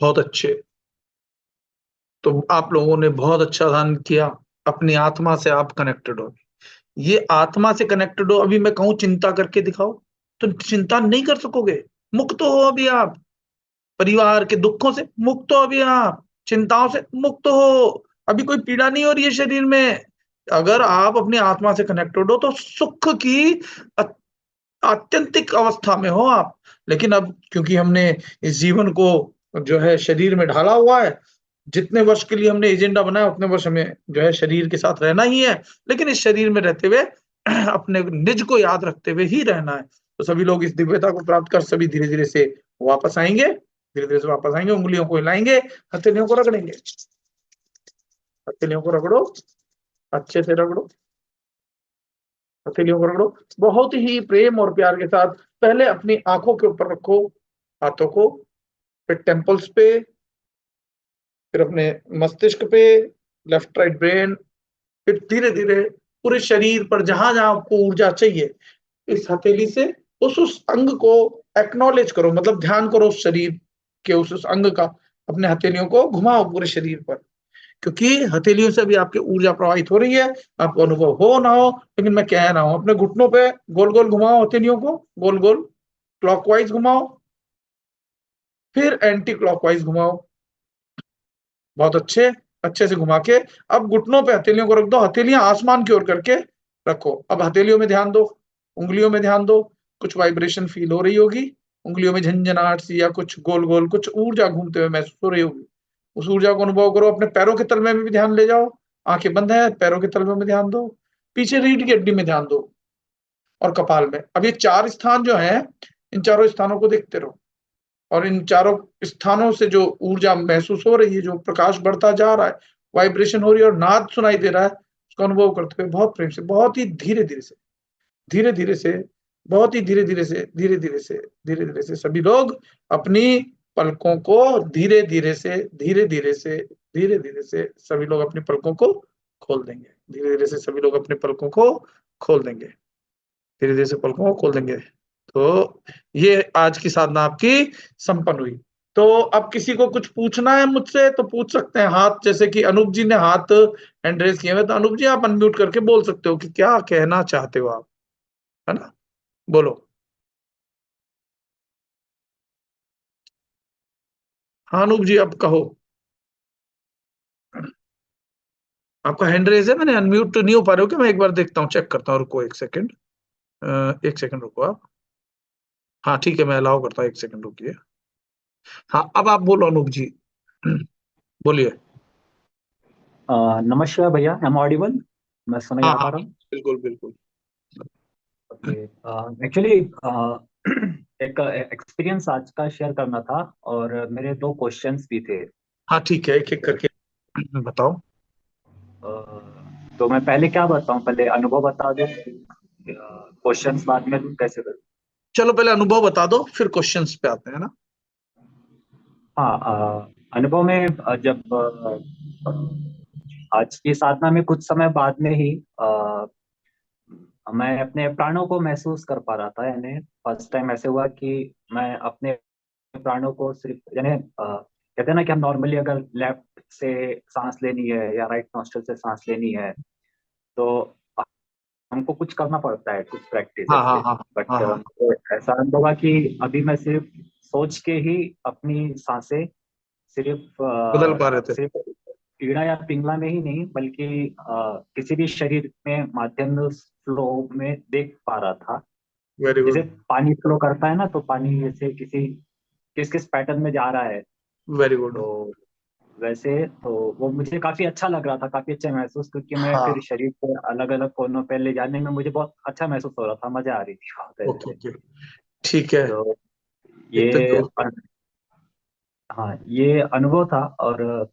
बहुत अच्छे। तो आप लोगों ने बहुत अच्छा ध्यान किया, अपनी आत्मा से आप कनेक्टेड हो। ये आत्मा से कनेक्टेड हो, अभी मैं कहूं चिंता करके दिखाओ तो चिंता नहीं कर सकोगे। मुक्त हो अभी आप, परिवार के दुखों से मुक्त हो अभी आप, चिंताओं से मुक्त हो, अभी कोई पीड़ा नहीं हो रही है शरीर में। अगर आप अपनी आत्मा से कनेक्टेड हो तो सुख की आत्यंतिक अवस्था में हो आप। लेकिन अब क्योंकि हमने इस जीवन को जो है शरीर में ढाला हुआ है, जितने वर्ष के लिए हमने एजेंडा बनाया उतने वर्ष हमें जो है शरीर के साथ रहना ही है, लेकिन इस शरीर में रहते हुए अपने निज को याद रखते हुए ही रहना है। तो सभी लोग इस दिव्यता को प्राप्त कर सभी धीरे धीरे से वापस आएंगे, धीरे धीरे से वापस आएंगे, उंगलियों को हिलाएंगे, हथेलियों को रगड़ेंगे, हथेलियों को रगड़ो, अच्छे से रगड़ो, हथेलियों को रगड़ो, बहुत ही प्रेम और प्यार के साथ। पहले अपनी आंखों के ऊपर रखो हाथों को, फिर टेम्पल्स पे, फिर अपने मस्तिष्क पे, लेफ्ट राइट ब्रेन, फिर धीरे धीरे पूरे शरीर पर जहां जहां आपको ऊर्जा चाहिए इस हथेली से उस अंग को एक्नॉलेज करो, मतलब ध्यान करो उस शरीर के उस अंग का, अपने हथेलियों को घुमाओ पूरे शरीर पर, क्योंकि हथेलियों से भी आपकी ऊर्जा प्रवाहित हो रही है। आपको अनुभव हो ना हो, लेकिन मैं कह रहा हूं, अपने घुटनों पे गोल गोल घुमाओ हथेलियों को, गोल गोल क्लॉकवाइज घुमाओ, फिर एंटी क्लॉकवाइज घुमाओ, बहुत अच्छे, अच्छे से घुमा के अब घुटनों पे हथेलियों को रख दो, हथेलियां आसमान की ओर करके रखो। अब हथेलियों में ध्यान दो, उंगलियों में ध्यान दो, कुछ वाइब्रेशन फील हो रही होगी उंगलियों में, झंझनाहट सी, या कुछ गोल गोल कुछ ऊर्जा घूमते हुए महसूस हो रही होगी। उस ऊर्जा को अनुभव करो, अपने पैरों के तलवे में भी ध्यान ले जाओ, आंखें बंद है, पैरों के तलवे में ध्यान दो, पीछे रीढ़ की हड्डी में ध्यान दो, और कपाल में। अब ये 4 स्थान जो है, इन चारों स्थानों को देखते रहो, और इन चारों स्थानों से जो ऊर्जा महसूस हो रही है, जो प्रकाश बढ़ता जा रहा है, वाइब्रेशन हो रही है और नाद सुनाई दे रहा है, उसका अनुभव करते हुए बहुत प्रेम से, बहुत ही धीरे धीरे से, धीरे धीरे से, बहुत ही धीरे धीरे से, धीरे धीरे से, धीरे धीरे से सभी लोग अपनी पलकों को धीरे धीरे से, धीरे धीरे से, धीरे धीरे से सभी लोग अपनी पलकों को खोल देंगे। धीरे धीरे से सभी लोग अपनी पलकों को खोल देंगे, धीरे धीरे से पलकों को खोल देंगे। तो ये आज की साधना आपकी संपन्न हुई। तो अब किसी को कुछ पूछना है मुझसे तो पूछ सकते हैं, हाथ, जैसे कि अनूप जी ने हाथ हैंड रेज किए हुए, तो अनूप जी आप अनम्यूट करके बोल सकते हो कि क्या कहना चाहते हो आप, है ना, बोलो। हाँ अनूप जी अब कहो, आपका हैंड रेज है, मैंने अनम्यूट नहीं हो पा रहे हो क्या? मैं एक बार देखता हूँ, चेक करता हूँ, रुको एक सेकंड, एक सेकंड रुको आप। हाँ ठीक है, मैं अलाउ करता हूँ, एक सेकंड रुकिए। हाँ अब आप बोलो अनूप जी, बोलिए। नमस्कार भैया, एम ऑडिबल? मैं सुना हाँ जा पा हाँ रहा हूँ? बिल्कुल बिल्कुल। ओके। एक्चुअली एक एक्सपीरियंस आज का शेयर करना था, और मेरे 2 क्वेश्चंस भी थे। हाँ ठीक है, एक एक करके बताओ। तो मैं पहले क्या बताऊं, पहले अनुभव बता दूं, क्वेश्चंस बाद में दूं, कैसे करूं? चलो पहले अनुभव बता दो, फिर क्वेश्चंस पे आते हैं ना। हाँ, अनुभव में जब आज की साधना में कुछ समय बाद में ही मैं अपने प्राणों को महसूस कर पा रहा था। यानी फर्स्ट टाइम ऐसे हुआ कि मैं अपने प्राणों को सिर्फ, यानी कहते हैं ना कि हम नॉर्मली अगर लेफ्ट से सांस लेनी है या राइट नॉस्ट्रल से सांस लेनी है, तो हमको कुछ करना पड़ता है, कुछ प्रैक्टिस हाँ हाँ ऐसे। हाँ बट हाँ हाँ ऐसा अनुभव हुआ कि अभी मैं सिर्फ सोच के ही अपनी सांसें सिर्फ बदल पा रहे थे। सिर्फ पीड़ा या पिंगला में ही नहीं, बल्कि किसी भी शरीर में माध्यम फ्लो में देख पा रहा था। वेरी जैसे गुड, पानी फ्लो करता है ना, तो पानी जैसे किस किस पैटर्न में जा रहा है, वेरी गुड। तो वैसे तो वो मुझे काफी अच्छा लग रहा था, काफी अच्छा महसूस, क्योंकि मैं हाँ फिर शरीर को अलग अलग कोनों पे ले जाने में मुझे बहुत अच्छा महसूस हो रहा था, मजा आ रही थी वहाँ पे। ओके ओके ठीक है। तो एक तो ये हाँ, ये अनुभव था। और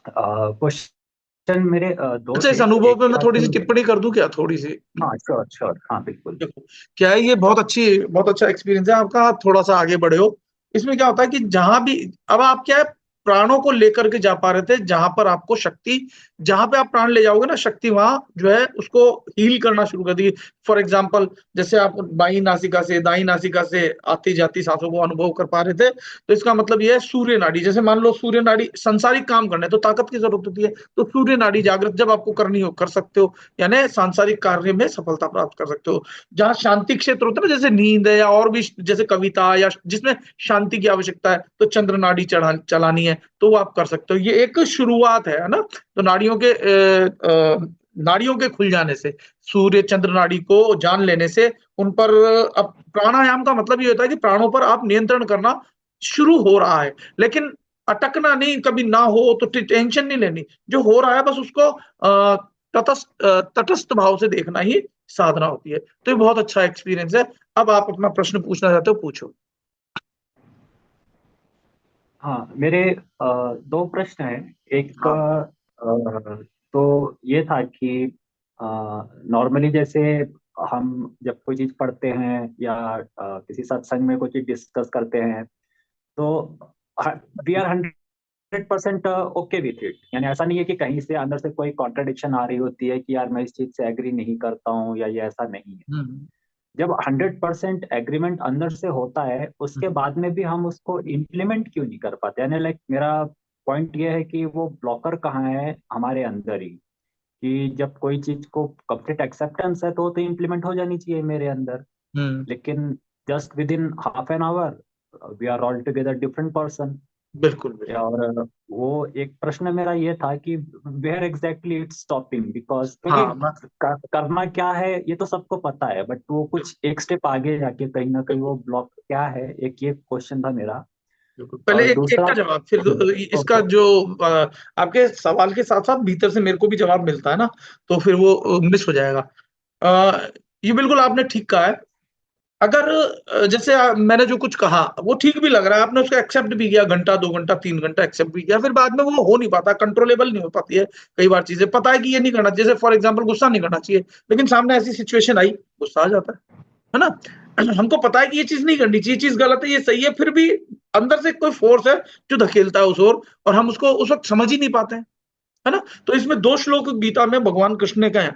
क्वेश्चन मेरे 2 अच्छा, थे। इस अनुभव एक पे मैं था थोड़ी सी कि टिप्पणी कर दूं क्या, थोड़ी सी? हाँ, श्योर श्योर, हाँ बिल्कुल। देखो, क्या है, ये बहुत अच्छा एक्सपीरियंस है आपका, आप थोड़ा सा आगे बढ़े हो। इसमें क्या होता है कि जहां भी अब आप क्या है, प्राणों को लेकर के जा पा रहे थे, जहां पर आपको शक्ति, जहां पे आप प्राण ले जाओगे ना, शक्ति वहां जो है उसको हील करना शुरू कर दी। फॉर एग्जाम्पल, जैसे आप बाई नासिका से दाई नासिका से आती जाती सांसों को अनुभव कर पा रहे थे, तो इसका मतलब यह है सूर्य नाड़ी। जैसे मान लो सूर्य नाड़ी, सांसारिक काम करने तो ताकत की जरूरत होती है, तो सूर्य नाड़ी जागृत जब आपको करनी हो कर सकते हो, यानी सांसारिक कार्य में सफलता प्राप्त कर सकते हो। जहां शांति क्षेत्र होता है ना, जैसे नींद है या और भी, जैसे कविता या जिसमें शांति की आवश्यकता है, तो चंद्र नाड़ी चलानी है तो वो आप कर सकते हो। ये एक शुरुआत है ना। तो नाड़ियों के खुल जाने से, सूर्य चंद्र नाड़ी को जान लेने से, उन पर अब प्राणायाम का मतलब ये होता है कि प्राणों पर आप नियंत्रण करना शुरू हो रहा है, लेकिन अटकना नहीं, कभी ना हो तो टेंशन नहीं लेनी, जो हो रहा है बस उसको तटस्थ भाव से देखना ही साधना होती है। तो ये बहुत अच्छा एक्सपीरियंस है। अब आप अपना प्रश्न पूछना चाहते हो, पूछो। हाँ, मेरे दो प्रश्न हैं। एक हाँ। तो ये था कि नॉर्मली जैसे हम जब कोई चीज पढ़ते हैं या किसी सत्संग में कोई चीज डिस्कस करते हैं, तो we are 100% okay with it. यानी ऐसा नहीं है कि कहीं से अंदर से कोई कॉन्ट्रडिक्शन आ रही होती है कि यार मैं इस चीज से एग्री नहीं करता हूँ, या ये ऐसा नहीं है। जब 100% एग्रीमेंट अंदर से होता है, उसके बाद में भी हम उसको इम्प्लीमेंट क्यों नहीं कर पाते? यानी लाइक मेरा पॉइंट ये है कि वो ब्लॉकर कहाँ है हमारे अंदर ही, कि जब कोई चीज को कंप्लीट एक्सेप्टेंस है तो इम्प्लीमेंट हो जानी चाहिए मेरे अंदर, लेकिन just within half an hour we are all together different person. बिल्कुल बिल्कुल। और वो एक प्रश्न मेरा ये था कि where exactly it's stopping, because हाँ, करना क्या है ये तो सबको पता है, बट वो कुछ एक स्टेप आगे जाके कहीं ना कहीं वो ब्लॉक क्या है, एक ये क्वेश्चन था मेरा। पहले और एक दूसरा का जवाब, फिर इसका जो आपके सवाल के साथ साथ भीतर से मेरे को भी जवाब मिलता है ना, तो फिर वो मिस हो जाएगा। ये बिल्कुल आपने ठीक कहा है। अगर जैसे मैंने जो कुछ कहा वो ठीक भी लग रहा है, आपने उसको एक्सेप्ट भी किया, घंटा 2 घंटा 3 घंटा एक्सेप्ट भी किया, फिर बाद में वो हो नहीं पाता, कंट्रोलेबल नहीं हो पाती है कई बार चीजें। पता है कि ये नहीं करना चाहिए, जैसे फॉर एग्जाम्पल गुस्सा नहीं करना चाहिए, लेकिन सामने ऐसी सिचुएशन आई, गुस्सा आ जाता है ना। हमको पता है कि ये चीज नहीं करनी चाहिए, चीज गलत है, ये सही है, फिर भी अंदर से कोई फोर्स है जो धकेलता है उस और हम उसको उस वक्त समझ ही नहीं पाते हैं, है ना। तो इसमें 2 श्लोक गीता में भगवान कृष्ण ने कहे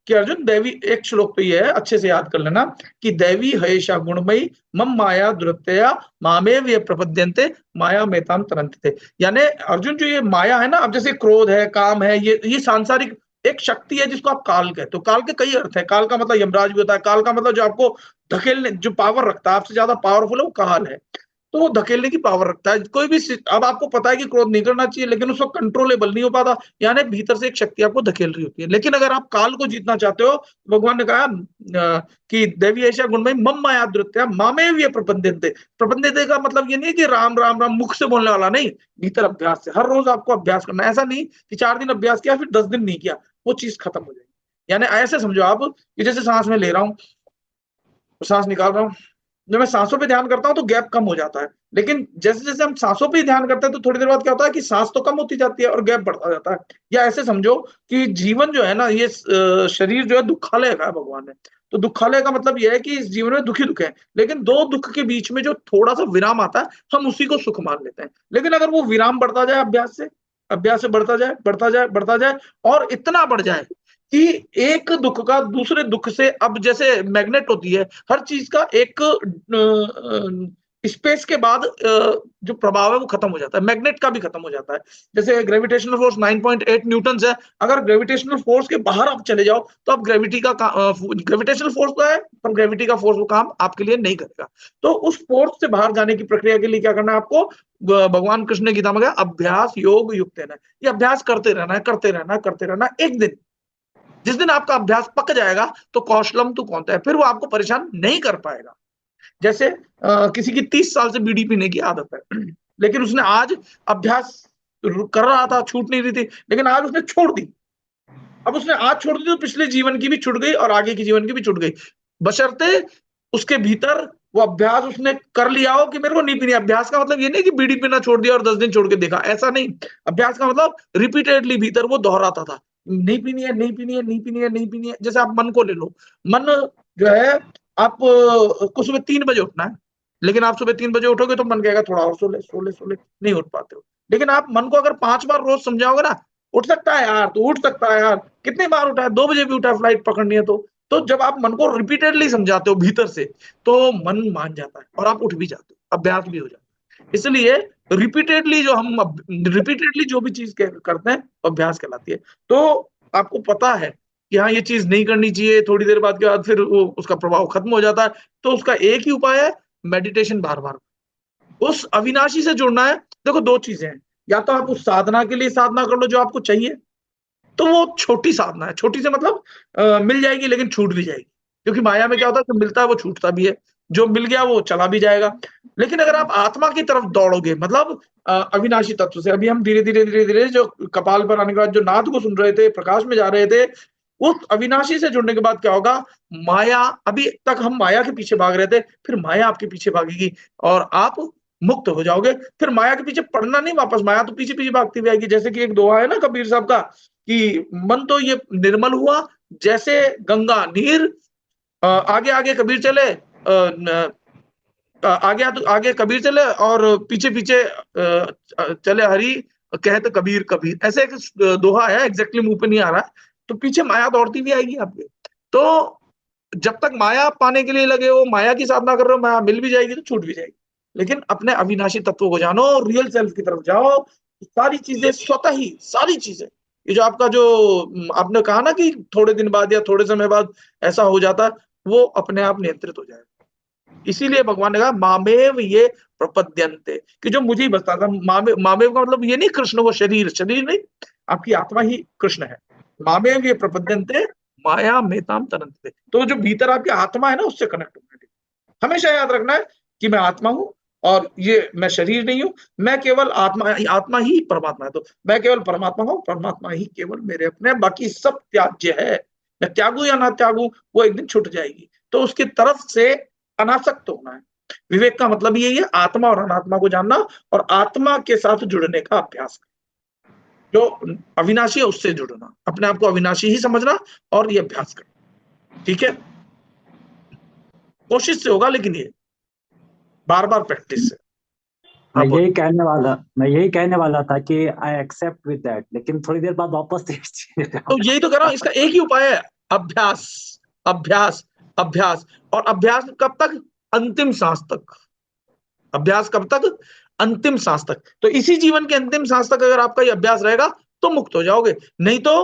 कि अर्जुन, दैवी, एक श्लोक तो ये है, अच्छे से याद कर लेना, कि दैवी हयेषा गुणमयी मम माया दुरत्यया मामेव ये प्रपद्यन्ते माया मेताम तरन्ते। यानी अर्जुन, जो ये माया है ना, अब जैसे क्रोध है, काम है, ये सांसारिक एक शक्ति है जिसको आप काल कहते हो। काल के कई अर्थ है। काल का मतलब यमराज भी होता है, काल का मतलब जो आपको धकेलने, जो पावर रखता है, आपसे ज्यादा पावरफुल है, वो काल है। तो वो धकेलने की पावर रखता है। कोई भी अब आपको पता है कि क्रोध नहीं करना चाहिए, लेकिन उसको कंट्रोलेबल नहीं हो पाता, यानी भीतर से एक शक्ति आपको धकेल रही होती है। लेकिन अगर आप काल को जीतना चाहते हो, भगवान ने कहा कि देवी ऐसा गुणमयी मम माया दुरत्या मामेव ये प्रपद्यन्ते। प्रपद्यन्ते का मतलब ये नहीं है कि राम राम राम मुख से बोलने वाला नहीं, भीतर अभ्यास से। हर रोज आपको अभ्यास करना है, ऐसा नहीं कि 4 दिन अभ्यास किया फिर 10 दिन नहीं किया, वो चीज खत्म हो जाएगी। यानी ऐसे समझो आप कि जैसे सांस में ले रहा हूँ, सांस निकाल रहा हूँ, जब मैं सांसों पे ध्यान करता हूं तो गैप कम हो जाता है, लेकिन जैसे जैसे हम सांसों पे ध्यान करते हैं तो थोड़ी देर बाद क्या होता है कि सांस तो कम होती जाती है और गैप बढ़ता जाता है। या ऐसे समझो कि जीवन जो है ना, ये शरीर जो है दुखालय का है भगवान ने। तो दुखालय का मतलब यह है कि इस जीवन में दुखी दुख है, लेकिन 2 दुख के बीच में जो थोड़ा सा विराम आता है, हम उसी को सुख मान लेते हैं। लेकिन अगर वो विराम बढ़ता जाए अभ्यास से बढ़ता जाए बढ़ता जाए बढ़ता जाए, और इतना बढ़ जाए कि एक दुख का दूसरे दुख से, अब जैसे मैग्नेट होती है, हर चीज का एक स्पेस के बाद जो प्रभाव है वो खत्म हो जाता है, मैग्नेट का भी खत्म हो जाता है। जैसे ग्रेविटेशनल फोर्स 9.8 न्यूटन है, अगर ग्रेविटेशनल फोर्स के बाहर आप चले जाओ तो आप ग्रेविटेशनल फोर्स तो है, पर ग्रेविटी का फोर्स वो काम आपके लिए नहीं करेगा। तो उस फोर्स से बाहर जाने की प्रक्रिया के लिए क्या करना है आपको? भगवान कृष्ण ने गीता में कहा, अभ्यास योग युक्त है। ये अभ्यास करते रहना है, करते रहना, करते रहना। एक दिन, जिस दिन आपका अभ्यास पक जाएगा तो कौशलम तू कौन है, फिर वो आपको परेशान नहीं कर पाएगा। जैसे किसी की 30 साल से बीड़ी पीने की आदत है, लेकिन उसने आज अभ्यास कर रहा था, छूट नहीं रही थी, लेकिन आज उसने छोड़ दी। अब उसने आज छोड़ दी तो पिछले जीवन की भी छूट गई और आगे की जीवन की भी छूट गई, बशर्ते उसके भीतर वो अभ्यास उसने कर लिया हो कि मेरे को नहीं पीनी। अभ्यास का मतलब ये नहीं कि बीड़ी पीना छोड़ दिया और 10 दिन छोड़ के देखा, ऐसा नहीं। अभ्यास का मतलब रिपीटेडली भीतर वो दोहराता था, नहीं पीनी है, नहीं पीनी है, नहीं पीनी है, नहीं पीनी है। जैसे आप मन को ले लो, मन जो है, आप को सुबह 3 बजे उठना है, लेकिन आप सुबह 3 बजे उठोगे तो मन कहेगा थोड़ा और सो ले, सो ले, सो ले, नहीं उठ पाते हो। लेकिन आप मन को अगर 5 बार रोज समझाओगे ना, उठ सकता है यार, तू उठ सकता है यार, कितनी बार उठा है, 2 बजे भी उठा है, फ्लाइट पकड़नी है तो जब आप मन को रिपीटेडली समझाते हो भीतर से, तो मन मान जाता है और आप उठ भी जाते हो, अभ्यास भी हो जाता है। इसलिए रिपीटेडली जो भी चीज करते हैं, अभ्यास कहलाती है। तो आपको पता है कि हाँ, ये चीज नहीं करनी चाहिए, थोड़ी देर बाद के बाद फिर वो उसका प्रभाव खत्म हो जाता है, तो उसका एक ही उपाय है, मेडिटेशन बार-बार। उस अविनाशी से जुड़ना है। देखो 2 चीजें हैं, या तो आप उस साधना के लिए साधना कर लो जो आपको चाहिए, तो वो छोटी साधना है। छोटी से मतलब मिल जाएगी लेकिन छूट भी जाएगी, क्योंकि माया में क्या होता है, जो मिलता है वो छूटता भी है, जो मिल गया वो चला भी जाएगा। लेकिन अगर आप आत्मा की तरफ दौड़ोगे, मतलब अविनाशी तत्व से, अभी हम धीरे-धीरे जो कपाल पर आने के बाद जो नाद को सुन रहे थे, प्रकाश में जा रहे थे, उस अविनाशी से जुड़ने के बाद क्या होगा, माया, अभी तक हम माया के पीछे भाग रहे थे, फिर माया आपके पीछे भागेगी और आप मुक्त हो जाओगे। फिर माया के पीछे पड़ना नहीं, वापस माया तो पीछे-पीछे भागती हुई आएगी। जैसे कि एक दोहा है ना कबीर साहब का, कि मन तो ये निर्मल हुआ जैसे गंगा नीर, आगे आगे कबीर चले, आगे कबीर चले और पीछे पीछे चले हरि, कहत कबीर कबीर, ऐसे एक दोहा है, एग्जैक्टली मुंह पे नहीं आ रहा है। तो पीछे माया दौड़ती भी आएगी आपके। तो जब तक माया पाने के लिए लगे हो, माया की साधना कर रहे हो, माया मिल भी जाएगी तो छूट भी जाएगी। लेकिन अपने अविनाशी तत्व को जानो, रियल सेल्फ की तरफ जाओ, सारी चीजें स्वतः ही, सारी चीजें, ये जो आपका जो आपने कहा ना कि थोड़े दिन बाद या थोड़े समय बाद ऐसा हो जाता है, वो अपने आप नियंत्रित हो जाएगा। इसीलिए भगवान ने कहा मामेव ये प्रपद्यन्ते, कि जो मुझे ही बसता था। मामेव का मतलब ये नहीं कृष्ण को शरीर नहीं, आपकी आत्मा ही कृष्ण है। मामेव ये प्रपद्यन्ते माया मेताम तरन्ते, तो जो भीतर आपकी आत्मा है ना, उससे कनेक्ट होना है। हमेशा याद रखना है कि मैं आत्मा हूं और ये मैं शरीर नहीं हूं, मैं केवल आत्मा ही परमात्मा है। तो मैं केवल परमात्मा हूं, परमात्मा ही केवल मेरे अपने, बाकी सब त्याज्य है। मैं त्यागू या ना त्यागू, वो एक दिन छूट जाएगी। तो उसकी तरफ से अनासक्त होना है। विवेक का मतलब यही है, आत्मा और अनात्मा को जानना और आत्मा के साथ जुड़ने का अभ्यास करना। जो अविनाशी है उससे जुड़ना, अपने आप को अविनाशी ही समझना और ये अभ्यास करना। ठीक है, कोशिश से होगा, लेकिन ये बार बार प्रैक्टिस से। मैं यही कहने वाला था कि आई एक्सेप्ट विद दैट, लेकिन थोड़ी देर बाद वापस तो यही तो कह रहा हूं, इसका एक ही उपाय है, अभ्यास, अभ्यास, अभ्यास। और अभ्यास कब तक? अंतिम सांस तक। अभ्यास कब तक? अंतिम सांस तक। तो इसी जीवन के अंतिम सांस तक अगर आपका ये अभ्यास रहेगा तो मुक्त हो जाओगे, नहीं तो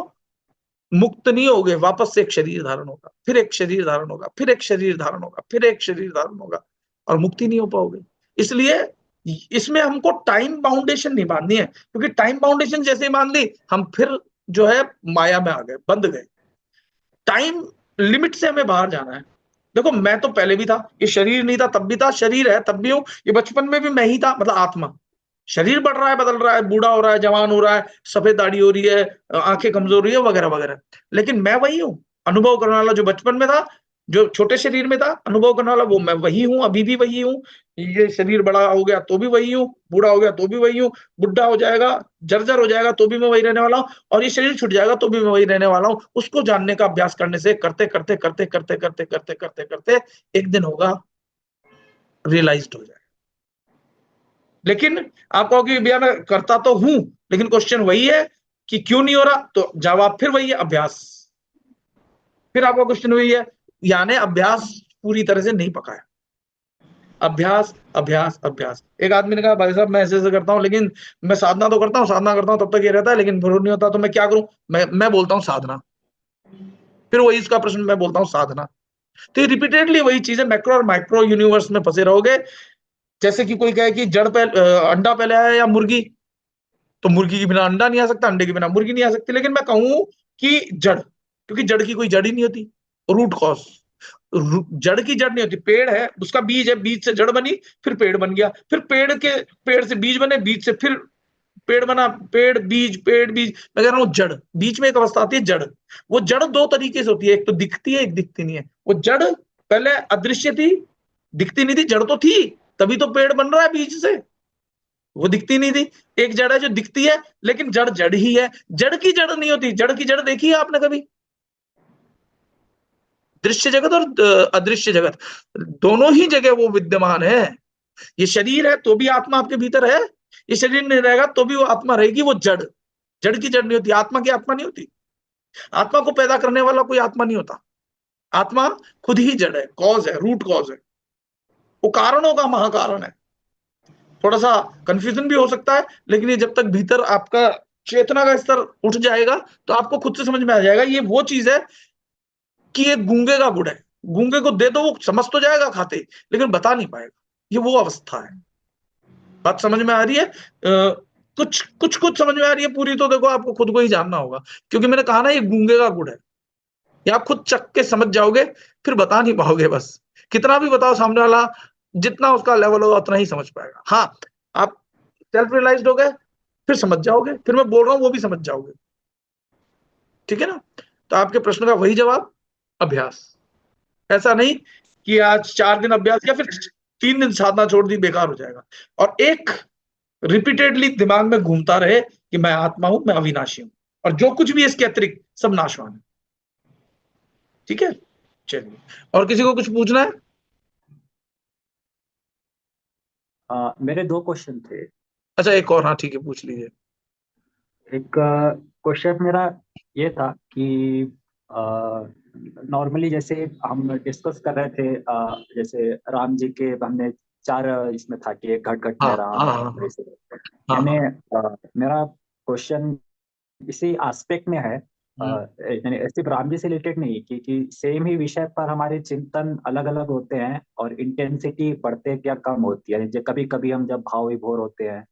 मुक्त नहीं होगे। वापस से एक शरीर धारण होगा, फिर एक शरीर धारण होगा, फिर एक शरीर धारण होगा, फिर एक शरीर धारण होगा, और मुक्ति नहीं हो पाओगे। इसलिए इसमें हमको टाइम बाउंडेशन नहीं बांधनी है, क्योंकि टाइम बाउंडेशन जैसे ही बांध ली, हम फिर जो है माया में आ गए, बंध गए। टाइम लिमिट से हमें बाहर जाना है। देखो, मैं तो पहले भी था, ये शरीर नहीं था तब भी था, शरीर है तब भी हूं, ये बचपन में भी मैं ही था, मतलब आत्मा। शरीर बढ़ रहा है, बदल रहा है, बूढ़ा हो रहा है, जवान हो रहा है, सफेद दाढ़ी हो रही है, आंखें कमजोर हो रही है, वगैरह वगैरह, लेकिन मैं वही हूँ। अनुभव करने वाला जो बचपन में था, जो छोटे शरीर में था अनुभव करने वाला, वो मैं वही हूँ, अभी भी वही हूँ। ये शरीर बड़ा हो गया तो भी वही हूँ, बूढ़ा हो गया तो भी वही हूँ, बुढ़ा हो जाएगा, जर्जर हो जाएगा तो भी मैं वही रहने वाला हूँ, और ये शरीर छूट जाएगा तो भी मैं वही रहने वाला हूँ। उसको जानने का अभ्यास करने से, करते करते करते करते करते करते करते करते एक दिन होगा, रियलाइज्ड हो जाएगा। लेकिन आप कहोगे भैया मैं करता तो हूं, लेकिन क्वेश्चन वही है कि क्यों नहीं हो रहा, तो जवाब फिर वही है, अभ्यास। फिर आपका क्वेश्चन वही है, यानी अभ्यास पूरी तरह से नहीं पकाया। अभ्यास, अभ्यास, अभ्यास। एक आदमी ने कहा भाई साहब मैं ऐसे करता हूं, लेकिन मैं साधना तो करता हूं तब तक ये रहता है, लेकिन भरोसा नहीं होता, तो मैं क्या करूं? मैं बोलता हूं साधना। फिर वही इसका प्रश्न, मैं बोलता हूं साधना। तो रिपीटेडली वही चीज है, मैक्रो और माइक्रो यूनिवर्स में फंसे रहोगे। जैसे कि कोई कहे कि अंडा पहले आया या मुर्गी, तो मुर्गी के बिना अंडा नहीं आ सकता, अंडे के बिना मुर्गी नहीं आ सकती। लेकिन मैं कहूं कि जड़, क्योंकि जड़ की कोई जड़ ही नहीं होती, रूट कॉज, जड़ की जड़ नहीं होती। पेड़ है, उसका बीज है, बीज से जड़ बनी, फिर पेड़ बन गया, फिर पेड़ से बीज बने, बीज से फिर पेड़ बना, पेड़ बीज, पेड़ बीज। मैं कह रहा हूँ जड़, बीच में एक अवस्था आती है जड़। वो जड़ दो तरीके से होती है, एक तो दिखती है, एक दिखती नहीं है। वो जड़ पहले अदृश्य थी, दिखती नहीं थी, जड़ तो थी, तभी तो पेड़ बन रहा है बीज से। वो दिखती नहीं थी। एक जड़ है जो दिखती है, लेकिन जड़ जड़ ही है, जड़ की जड़ नहीं होती। जड़ की जड़ देखी है आपने कभी? दृश्य जगत और अदृश्य जगत, दोनों ही जगह वो विद्यमान है। ये शरीर है तो भी आत्मा आपके भीतर है, ये शरीर नहीं रहेगा तो भी वो आत्मा रहेगी। वो जड़ की जड़ नहीं होती, आत्मा की आत्मा नहीं होती। आत्मा को पैदा करने वाला कोई आत्मा नहीं होता। आत्मा खुद ही जड़ है, कॉज है, रूट कॉज है, वो कारणों का महाकारण है। थोड़ा सा कंफ्यूजन भी हो सकता है, लेकिन ये जब तक भीतर आपका चेतना का स्तर उठ जाएगा तो आपको खुद से समझ में आ जाएगा। ये वो चीज है कि ये गूंगे का गुड़ है, गूंगे को दे दो वो समझ तो जाएगा खाते, लेकिन बता नहीं पाएगा। ये वो अवस्था है। बात समझ में आ रही है? कुछ कुछ समझ में आ रही है, पूरी तो देखो आपको खुद को ही जानना होगा, क्योंकि मैंने कहा ना ये गूंगे का गुड़ है। ये आप खुद चख के समझ जाओगे, फिर बता नहीं पाओगे। बस कितना भी बताओ सामने वाला, जितना उसका लेवल होगा उतना ही समझ पाएगा। हाँ, आप सेल्फ रियलाइज्ड हो गए फिर समझ जाओगे, फिर मैं बोल रहा हूं वो भी समझ जाओगे। ठीक है ना? तो आपके प्रश्न का वही जवाब, अभ्यास। ऐसा नहीं कि आज 4 दिन अभ्यास किया फिर 3 दिन साधना छोड़ दी, बेकार हो जाएगा। और एक रिपीटेडली दिमाग में घूमता रहे कि मैं आत्मा हूं, मैं अविनाशी हूं, और जो कुछ भी इसके अतिरिक्त सब नाशवान है। ठीक है, चलिए। और किसी को कुछ पूछना है? मेरे 2 क्वेश्चन थे। अच्छा, एक और, हाँ ठीक है, पूछ लीजिए। एक क्वेश्चन मेरा ये था कि नॉर्मली जैसे हम डिस्कस कर रहे थे, जैसे राम जी के हमने 4 इसमें था कि एक घट घट में हाँ राम, हाँ हाँ हाँ यानी हाँ मेरा क्वेश्चन इसी एस्पेक्ट में है, यानी सिर्फ राम जी से रिलेटेड नहीं कि सेम ही विषय पर हमारे चिंतन अलग अलग होते हैं और इंटेंसिटी बढ़ते क्या कम होती है। जब कभी कभी हम जब भाव विभोर होते हैं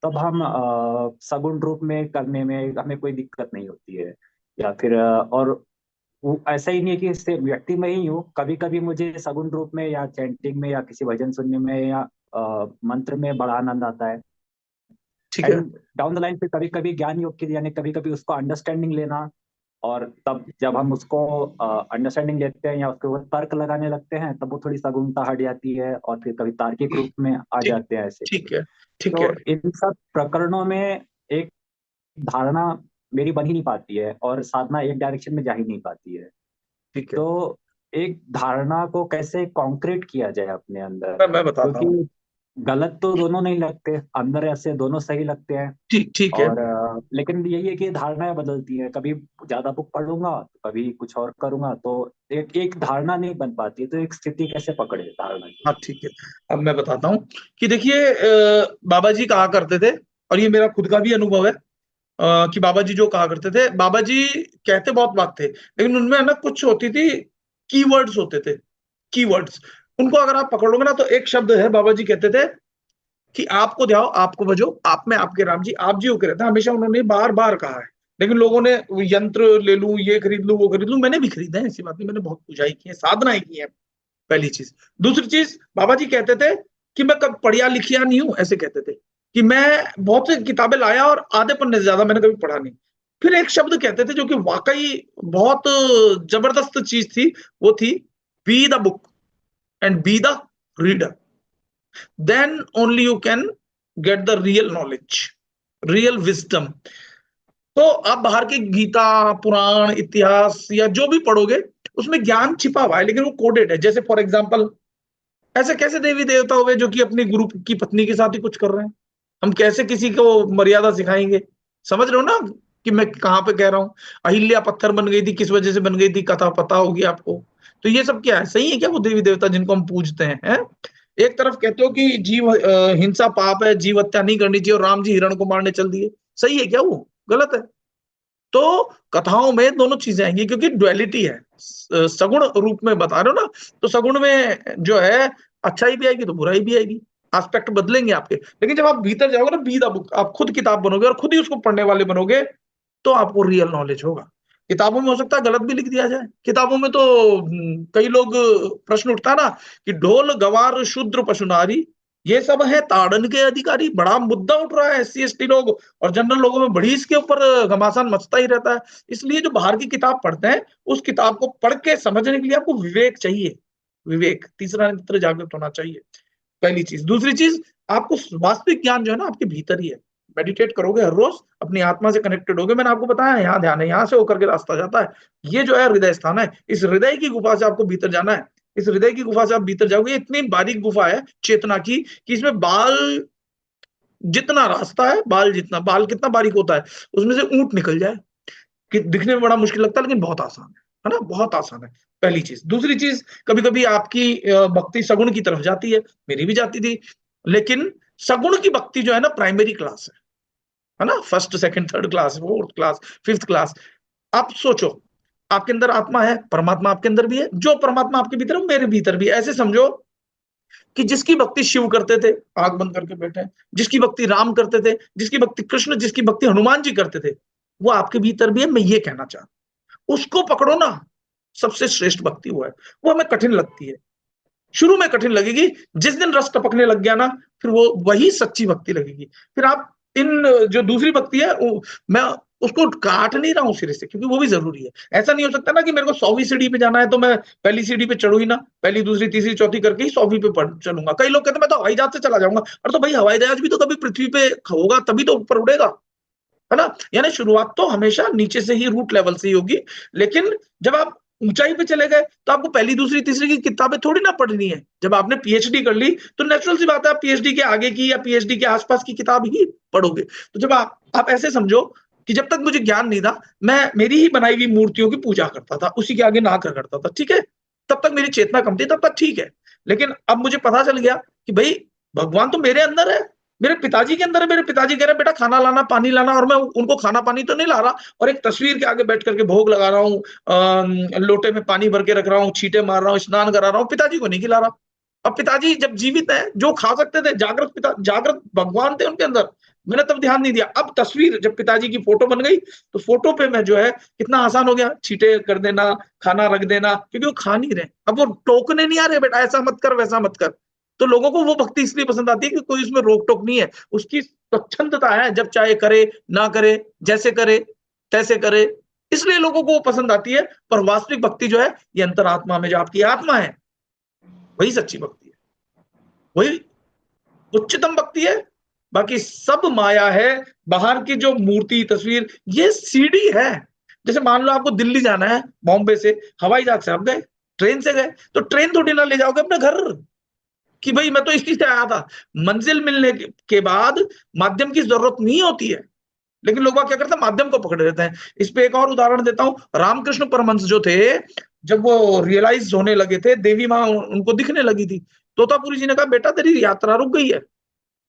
तब हम सगुण रूप में करने में हमें कोई दिक्कत नहीं होती है, या फिर और वो ऐसा ही नहीं है कि सिर्फ व्यक्ति में ही हूँ, कभी कभी मुझे सगुण रूप में या चैंटिंग में या किसी भजन सुनने में या मंत्र में बड़ा आनंद आता है। ठीक है। एंड डाउन द लाइन पे कभी कभी ज्ञान योग की, यानी कभी कभी उसको अंडरस्टैंडिंग लेना, और तब जब हम उसको अंडरस्टैंडिंग लेते हैं या उसके ऊपर तर्क लगाने लगते हैं तब वो थोड़ी सगुणता हट जाती है और फिर कभी तार्किक रूप में आ ठीक जाते हैं ऐसे। ठीक है। ठीक है। तो इन सब प्रकरणों में एक धारणा मेरी बन ही नहीं पाती है और साधना एक डायरेक्शन में जा ही नहीं पाती है। ठीक है, तो एक धारणा को कैसे कॉन्क्रीट किया जाए अपने अंदर, मैं बताता हूँ। क्योंकि गलत तो दोनों नहीं लगते, अंदर ऐसे दोनों सही लगते हैं। ठीक है। और लेकिन यही है कि धारणाएं बदलती हैं, कभी ज्यादा बुक पढ़ूंगा तो कभी कुछ और करूंगा, तो एक धारणा नहीं बन पाती। तो एक स्थिति कैसे पकड़े धारणा की? हाँ ठीक है, अब मैं बताता हूँ कि देखिए, बाबा जी कहा करते थे, और ये मेरा खुद का भी अनुभव है, कि बाबा जी जो कहा करते थे, बाबा जी कहते बहुत बात थे, लेकिन उनमें है ना कुछ होती थी, कीवर्ड्स होते थे, कीवर्ड्स। उनको अगर आप पकड़ोगे ना तो एक शब्द है, बाबा जी कहते थे कि आपको ध्याओ, आपको भजो, आप में आपके राम जी, आप जी होकर रहते हैं। हमेशा उन्होंने बार बार कहा है, लेकिन लोगों ने वो यंत्र ले लूं, ये खरीद लूं, वो खरीद लूं, मैंने भी खरीदा है, ऐसी बात नहीं, मैंने बहुत पूजाई की है, साधनाएं की है, पहली चीज। दूसरी चीज, बाबा जी कहते थे कि मैं कब पढ़िया लिखिया नहीं हूं, ऐसे कहते थे कि मैं बहुत सी किताबें लाया और आधे पन्ने से ज्यादा मैंने कभी पढ़ा नहीं। फिर एक शब्द कहते थे जो कि वाकई बहुत जबरदस्त चीज थी, वो थी be the book and be the reader, then only you can get the real knowledge, real wisdom. तो आप बाहर की गीता, पुराण, इतिहास या जो भी पढ़ोगे उसमें ज्ञान छिपा हुआ है, लेकिन वो कोडेड है। जैसे फॉर एग्जाम्पल, ऐसे कैसे देवी देवता हुए जो कि अपनी गुरु की पत्नी के साथ ही कुछ कर रहे हैं, हम कैसे किसी को मर्यादा सिखाएंगे? समझ रहे हो ना कि मैं कहां पे कह रहा हूं? अहिल्या पत्थर बन गई थी, किस वजह से बन गई थी, कथा पता होगी आपको। तो ये सब क्या है? सही है क्या वो देवी देवता जिनको हम पूजते हैं? एक तरफ कहते हो कि जीव हिंसा पाप है, जीव हत्या नहीं करनी चाहिए, और राम जी हिरण को मारने चल दिए, सही है क्या? वो गलत है। तो कथाओं में दोनों चीजें आएंगी, क्योंकि ड्युअलिटी है, सगुण रूप में बता रहे हो ना, तो सगुण में जो है अच्छाई भी आएगी तो बुराई भी आएगी, एस्पेक्ट बदलेंगे आपके। लेकिन जब आप भीतर जाओगे ना, बी द बुक, आप खुद किताब बनोगे और खुद ही उसको पढ़ने वाले बनोगे, तो आपको रियल नॉलेज होगा। किताबों में हो सकता है गलत भी लिख दिया जाए, किताबों में तो कई लोग, प्रश्न उठता है ना कि ढोल गवार शूद्र पशु नारी ये सब है ताड़न के अधिकारी, बड़ा मुद्दा उठ रहा है। SC ST लोग और जनरल लोगों में बड़ी इसके ऊपर घमासान मचता ही रहता है। इसलिए जो बाहर की किताब पढ़ते हैं, उस किताब को पढ़ के समझने के लिए आपको विवेक चाहिए, विवेक, तीसरा नेत्र जागृत होना चाहिए, पहली चीज। दूसरी चीज, आपको वास्तविक ज्ञान जो है ना आपके भीतर ही है। मेडिटेट करोगे हर रोज, अपनी आत्मा से कनेक्टेड होगे, मैंने आपको बताया यहाँ ध्यान है, यहाँ से होकर के रास्ता जाता है, ये जो है हृदय स्थान है, इस हृदय की गुफा से आपको भीतर जाना है। इस हृदय की गुफा से आप भीतर जाओगे, इतनी बारीक गुफा है चेतना की कि इसमें बाल जितना रास्ता है, बाल जितना, बाल कितना बारीक होता है, उसमें से ऊंट निकल जाए कि दिखने में बड़ा मुश्किल लगता है, लेकिन बहुत आसान है ना, बहुत आसान है। पहली चीज। दूसरी चीज, कभी कभी आपकी भक्ति सगुण की तरफ जाती है, मेरी भी जाती थी, लेकिन सगुण की भक्ति जो है ना प्राइमरी क्लास है ना, first second third class, fourth class, fifth class. आप सोचो, आपके अंदर आत्मा है, परमात्मा आपके अंदर भी है, जो परमात्मा आपके भीतर है मेरे भीतर भी है। ऐसे समझो कि जिसकी भक्ति शिव करते थे, आंख बंद करके बैठे, जिसकी भक्ति राम करते थे, जिसकी भक्ति कृष्ण, जिसकी भक्ति हनुमान जी करते थे, वो आपके भीतर भी है। मैं ये कहना चाहता हूं, उसको पकड़ो ना, सबसे श्रेष्ठ भक्ति वो है। वो हमें कठिन लगती है, शुरू में कठिन लगेगी, जिस दिन रस टपकने लग गया ना, फिर वो वही सच्ची भक्ति लगेगी। फिर आप इन जो दूसरी भक्ति है, मैं उसको काट नहीं रहा हूं सिरे से, क्योंकि वो भी जरूरी है। ऐसा नहीं हो सकता ना कि मेरे को 100वीं सीढ़ी पे जाना है तो मैं पहली सीढ़ी पे चढ़ू ही ना, पहली दूसरी तीसरी चौथी करके ही 100वीं पे चलूंगा। कई लोग कहते हैं मैं तो हवाई जहाज से चला जाऊंगा। और तो भाई हवाई जहाज भी तो कभी पृथ्वी पे होगा, तभी तो ऊपर उड़ेगा, है ना। यानी शुरुआत तो हमेशा नीचे से ही, रूट लेवल से ही होगी। लेकिन जब आप ऊंचाई पे चले गए तो आपको पहली दूसरी तीसरी की किताबें थोड़ी ना पढ़नी है। जब आपने पीएचडी कर ली तो नेचुरल सी बात है आप पीएचडी के आगे की या पीएचडी के आसपास की किताब ही पढ़ोगे। तो जब आप ऐसे समझो कि जब तक मुझे ज्ञान नहीं था, मैं मेरी ही बनाई हुई मूर्तियों की पूजा करता था, उसी के आगे नाक रगड़ता था, ठीक है, तब तक मेरी चेतना कम थी, तब तक ठीक है। लेकिन अब मुझे पता चल गया कि भाई भगवान तो मेरे अंदर है, मेरे पिताजी के अंदर है। मेरे पिताजी कह रहे हैं बेटा खाना लाना, पानी लाना, और मैं उनको खाना पानी तो नहीं ला रहा, और एक तस्वीर के आगे बैठ करके भोग लगा रहा हूँ, लोटे में पानी भर के रख रहा हूँ, छींटे मार रहा हूँ, स्नान करा रहा हूँ, पिताजी को नहीं खिला रहा। अब पिताजी जब जीवित है, जो खा सकते थे, जागृत भगवान थे उनके अंदर, मैंने तब ध्यान नहीं दिया। अब तस्वीर जब पिताजी की फोटो बन गई तो फोटो पे मैं जो है कितना आसान हो गया, छींटे कर देना, खाना रख देना, क्योंकि वो खा नहीं रहे। अब वो टोकने नहीं आ रहे, बेटा ऐसा मत कर वैसा मत कर। तो लोगों को वो भक्ति इसलिए पसंद आती है कि कोई उसमें रोक टोक नहीं है, उसकी स्वच्छंदता है, जब चाहे करे ना करे, जैसे करे तैसे करे, इसलिए लोगों को वो पसंद आती है। पर वास्तविक भक्ति जो है, ये अंतरात्मा में जो आपकी आत्मा है, वही सच्ची भक्ति है, वही उच्चतम भक्ति है। बाकी सब माया है, बाहर की जो मूर्ति तस्वीर, ये सीढ़ी है। जैसे मान लो आपको दिल्ली जाना है, बॉम्बे से हवाई जहाज से आप गए, ट्रेन से गए, तो ट्रेन थोड़ी ना ले जाओगे अपने घर कि भाई मैं तो इसी से आया था। मंजिल मिलने के बाद माध्यम की जरूरत नहीं होती है, लेकिन लोग क्या करते हैं, माध्यम को पकड़े रहते हैं। इस पे एक और उदाहरण देता हूं। रामकृष्ण परमहंस जो थे, जब वो रियलाइज होने लगे थे, देवी माँ उनको दिखने लगी थी, तोतापुरी जी ने कहा बेटा तेरी यात्रा रुक गई है,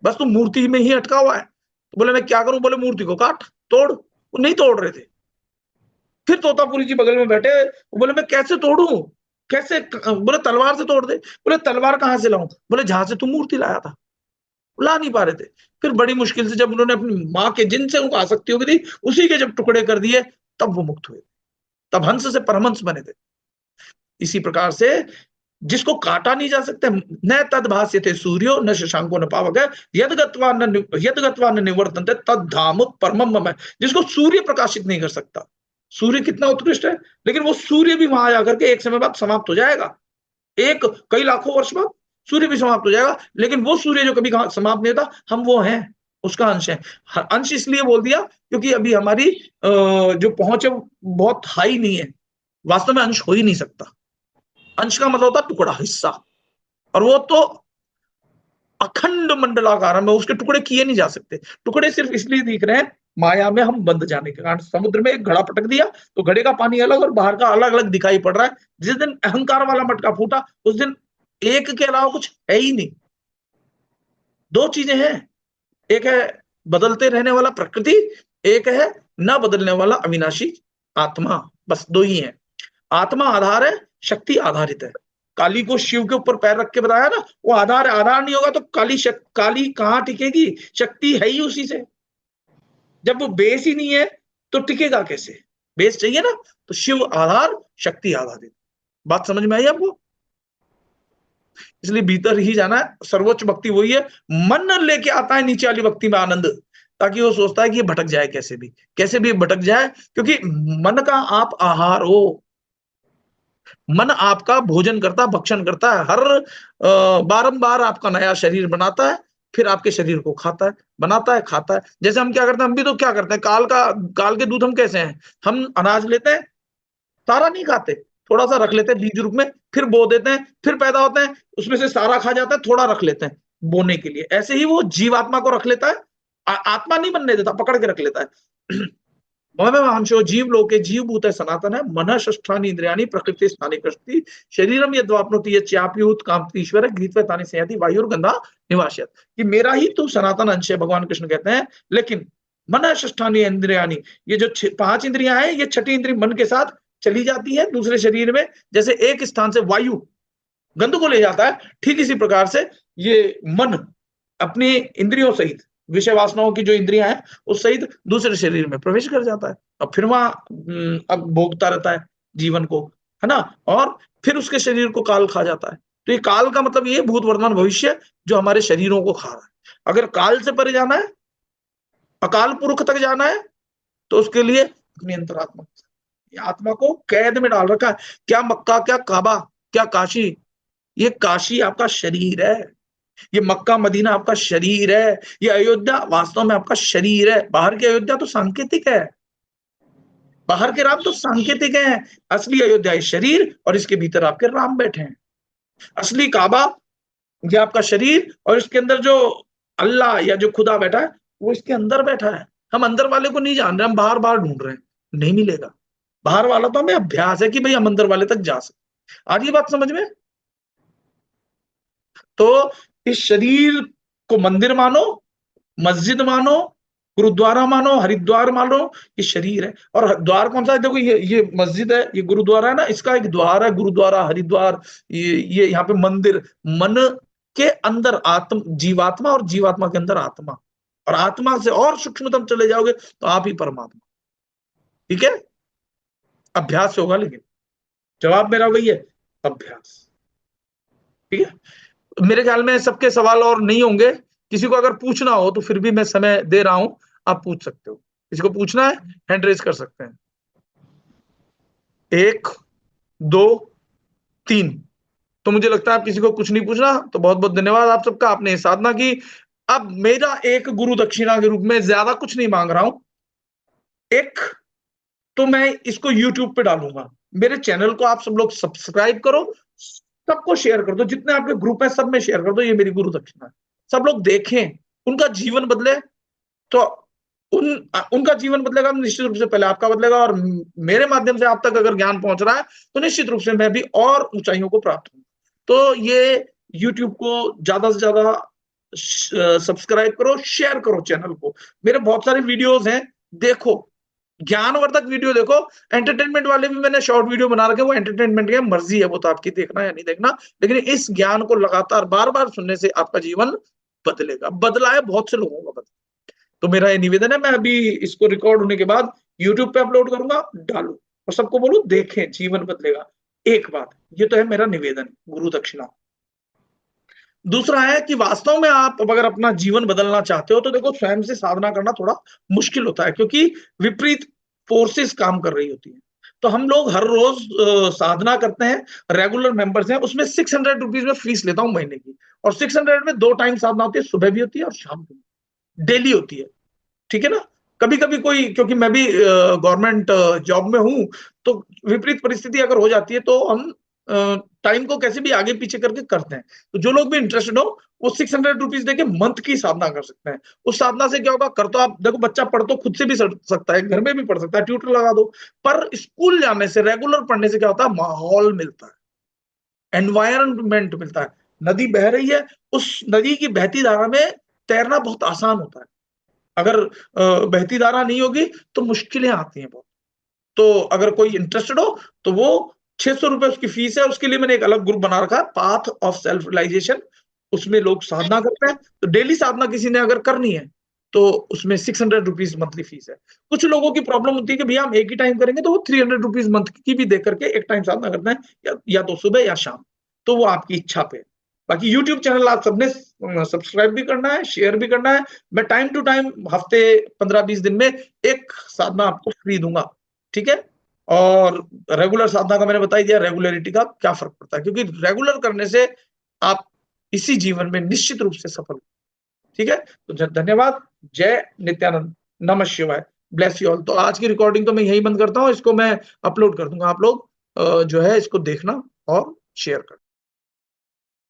बस तू मूर्ति में ही अटका हुआ है। तो बोले मैं क्या करूं? बोले मूर्ति को काट तोड़। वो नहीं तोड़ रहे थे। फिर तोतापुरी जी बगल में बैठे, बोले मैं कैसे तोड़ू, कैसे? बोले तलवार से तोड़ दे। बोले तलवार कहां से लाऊं? बोले जहां से तू मूर्ति लाया था। ला नहीं पा रहे थे। फिर बड़ी मुश्किल से जब उन्होंने अपनी माँ के जिनसे उनको आसक्ति हो गई थी, उसी के जब टुकड़े कर दिए, तब वो मुक्त हुए, तब हंस से परमहंस बने थे। इसी प्रकार से जिसको काटा नहीं जा सकता, न तद भास्यते सूर्यो न शशांको न पावक, यद गत्वा न निवर्तन्ते तद धाम परमम मम। जिसको सूर्य प्रकाशित नहीं कर सकता, सूर्य कितना उत्कृष्ट है, लेकिन वो सूर्य भी वहां आकर के एक समय बाद समाप्त हो जाएगा, एक कई लाखों वर्ष बाद सूर्य भी समाप्त हो जाएगा। लेकिन वो सूर्य जो कभी समाप्त नहीं होता, हम वो हैं, उसका अंश है। अंश इसलिए बोल दिया क्योंकि अभी हमारी जो पहुंच है बहुत हाई नहीं है। वास्तव में अंश हो ही नहीं सकता। अंश का मतलब होता टुकड़ा, हिस्सा, और वो तो अखंड मंडलाकार में, उसके टुकड़े किए नहीं जा सकते। टुकड़े सिर्फ इसलिए दिख रहे हैं माया में हम बंद जाने के कारण। समुद्र में एक घड़ा पटक दिया तो घड़े का पानी अलग और बाहर का अलग अलग दिखाई पड़ रहा है। जिस दिन अहंकार वाला मटका फूटा, उस दिन एक के अलावा कुछ है ही नहीं। दो चीजें हैं, एक है बदलते रहने वाला प्रकृति, एक है न बदलने वाला अविनाशी आत्मा। बस दो ही है। आत्मा आधार है, शक्ति आधारित है। काली को शिव के ऊपर पैर रख के बताया ना, वो आधार है। आधार नहीं होगा तो काली कहां टिकेगी? शक्ति है ही उसी से। जब वो बेस ही नहीं है तो टिकेगा कैसे? बेस चाहिए ना। तो शिव आधार, शक्ति आधारित। बात समझ में आई आपको? इसलिए भीतर ही जाना है। सर्वोच्च भक्ति वही है। मन लेके आता है नीचे वाली भक्ति में आनंद, ताकि वो सोचता है कि ये भटक जाए कैसे भी भटक जाए, क्योंकि मन का आप आहार हो। मन आपका भोजन करता, भक्षण करता है, हर बारंबार आपका नया शरीर बनाता है, फिर आपके शरीर को खाता है, बनाता है, खाता है। जैसे हम क्या करते हैं, हम भी तो क्या करते हैं, काल के दूध हम कैसे हैं, हम अनाज लेते हैं, सारा नहीं खाते, थोड़ा सा रख लेते हैं बीज रूप में, फिर बो देते हैं, फिर पैदा होते हैं, उसमें से सारा खा जाता है, थोड़ा रख लेते हैं बोने के लिए। ऐसे ही वो जीवात्मा को रख लेता है, आत्मा नहीं बनने देता, पकड़ के रख लेता है। ममैवांशो जीव लोके जीव भूत सनातन है, मन षष्ठानि इंद्रियाणि प्रकृति स्थानी कृष्टि शरीरम यद्वाप्नोति यच्चाप्युत कामतीश्वर गृहीत्वतानि संयाति वायुर्गंधा निवास्यत। कि मेरा ही तो सनातन अंश है, भगवान कृष्ण कहते हैं। लेकिन मन षष्ठानि इंद्रियाणि, ये जो 5 इंद्रियां हैं, ये छठी इंद्रिय मन के साथ चली जाती है दूसरे शरीर में। जैसे एक स्थान से वायु गंध को ले जाता है, ठीक इसी प्रकार से ये मन अपनी इंद्रियों सहित, विषय वासनाओं की जो इंद्रियां हैं उस सहित दूसरे शरीर में प्रवेश कर जाता है, और फिर वहां अब भोगता रहता है जीवन को, है ना। और फिर उसके शरीर को काल खा जाता है। तो ये काल का मतलब ये भूत वर्तमान भविष्य जो हमारे शरीरों को खा रहा है। अगर काल से परे जाना है, अकाल पुरख तक जाना है, तो उसके लिए अपनी अंतरात्मा, आत्मा को कैद में डाल रखा है। क्या मक्का, क्या काबा, क्या काशी, ये काशी आपका शरीर है, ये मक्का मदीना आपका शरीर है, ये अयोध्या वास्तव में आपका शरीर है। बाहर की अयोध्या तो सांकेतिक है, बाहर के राम तो सांकेतिक हैं। असली अयोध्या ये शरीर, और इसके भीतर आपके राम बैठे हैं। असली काबा ये आपका शरीर, और इसके अंदर जो अल्लाह या जो खुदा बैठा है वो इसके अंदर बैठा है। हम अंदर वाले को नहीं जान रहे, हम बाहर बाहर ढूंढ रहे हैं, नहीं मिलेगा। बाहर वाला तो हमें अभ्यास है कि भाई हम अंदर वाले तक जा सकते। आज ये बात समझ में। तो इस शरीर को मंदिर मानो, मस्जिद मानो, गुरुद्वारा मानो, हरिद्वार मानो, ये शरीर है। और द्वार कौन सा है? देखो ये मस्जिद है, ये गुरुद्वारा है ना, इसका एक द्वार है गुरुद्वारा, हरिद्वार, ये यहाँ पे मंदिर। मन के अंदर आत्म जीवात्मा, और जीवात्मा के अंदर आत्मा, और आत्मा से और सूक्ष्मतम चले जाओगे तो आप ही परमात्मा। ठीक है, अभ्यास से होगा, लेकिन जवाब मेरा वही है, अभ्यास। ठीक है, मेरे ख्याल में सबके सवाल और नहीं होंगे। किसी को अगर पूछना हो तो फिर भी मैं समय दे रहा हूं, आप पूछ सकते हो। किसी को पूछना है, हैंड रेज कर सकते हैं। 1 2 3। तो मुझे लगता है आप किसी को कुछ नहीं पूछना, तो बहुत बहुत धन्यवाद आप सबका, आपने साधना की। अब मेरा एक गुरु दक्षिणा के रूप में ज्यादा कुछ नहीं मांग रहा हूं। एक तो मैं इसको YouTube पे डालूंगा, मेरे चैनल को आप सब लोग सब्सक्राइब करो, सबको शेयर कर दो, जितने आपके ग्रुप है सब में शेयर कर दो। ये मेरी गुरु दक्षिणा है, सब लोग देखें, उनका जीवन बदले तो उनका जीवन बदलेगा, निश्चित रूप से पहले आपका बदलेगा। और मेरे माध्यम से आप तक अगर ज्ञान पहुंच रहा है तो निश्चित रूप से मैं भी और ऊंचाइयों को प्राप्त हूं। तो ये YouTube को ज्यादा से ज्यादा सब्सक्राइब करो, शेयर करो चैनल को। मेरे बहुत सारे वीडियोस हैं, देखो, ज्ञानवर्धक वीडियो देखो। एंटरटेनमेंट वाले भी मैंने शॉर्ट वीडियो बना रखे, वो एंटरटेनमेंट की मर्जी है, वो तो आपकी देखना या नहीं देखना। लेकिन इस ज्ञान को लगातार बार बार सुनने से आपका जीवन बदलेगा, बदला है बहुत से लोगों का बदला। तो मेरा ये निवेदन है, मैं अभी इसको रिकॉर्ड होने के बाद YouTube पे अपलोड करूंगा, डालू और सबको बोलू देखें, जीवन बदलेगा। एक बात, ये तो है मेरा निवेदन, गुरु दक्षिणा। दूसरा है कि वास्तव में आप अगर अपना जीवन बदलना चाहते हो तो देखो, स्वयं से साधना करना थोड़ा मुश्किल होता है, क्योंकि विपरीत फोर्सेस काम कर रही होती है। तो हम लोग हर रोज साधना करते हैं, रेगुलर मेंबर्स हैं, उसमें 600 रुपीज में फीस लेता हूं महीने की। और 600 में 2 टाइम साधना होती है, सुबह भी होती है और शाम को, डेली होती है। ठीक है ना। कभी कभी कोई, क्योंकि मैं भी गवर्नमेंट जॉब में हूं, तो विपरीत परिस्थिति अगर हो जाती है तो हम टाइम को कैसे भी आगे पीछे करके करते हैं। तो जो लोग भी इंटरेस्टेड हो वो 600 रुपीज देके मंथ की साधना कर सकते हैं। उस साधना से क्या होगा, कर तो आप देखो, बच्चा पढ़ तो खुद से भी सकता है, घर में भी पढ़ सकता है, ट्यूटर लगा दो। पर स्कूल जाने से, रेगुलर पढ़ने से क्या होता है, माहौल मिलता है, एनवायरनमेंट मिलता है। नदी बह रही है, उस नदी की बहती धारा में तैरना बहुत आसान होता है। अगर बहती धारा नहीं होगी तो मुश्किलें आती हैं बहुत। तो अगर कोई इंटरेस्टेड हो तो वो 600 रुपए उसकी फीस है। उसके लिए मैंने एक अलग ग्रुप बना रखा है, पाथ ऑफ सेल्फ रियलाइजेशन। उसमें लोग साधना करते हैं। तो डेली साधना किसी ने अगर करनी है तो उसमें 600 रुपीज मंथली फीस है। कुछ लोगों की प्रॉब्लम होती है कि भैया हम एक ही टाइम करेंगे, तो वो 300 रुपीज मंथ की भी दे करके एक टाइम साधना करते हैं, या तो सुबह या शाम। तो वो आपकी इच्छा पे। बाकी YouTube चैनल आप सबने सब्सक्राइब भी करना है, शेयर भी करना है। मैं टाइम टू टाइम हफ्ते 15-20 दिन में एक साधना आपको फ्री दूंगा। ठीक है। और रेगुलर साधना का मैंने बता ही दिया, रेगुलरिटी का क्या फर्क पड़ता है, क्योंकि रेगुलर करने से आप इसी जीवन में निश्चित रूप से सफल हो। ठीक है। तो धन्यवाद। जय नित्यानंद। नमः शिवाय। Bless you all. तो आज की रिकॉर्डिंग तो मैं यही बंद करता हूँ, इसको मैं अपलोड कर दूंगा। आप लोग जो है इसको देखना और शेयर करना।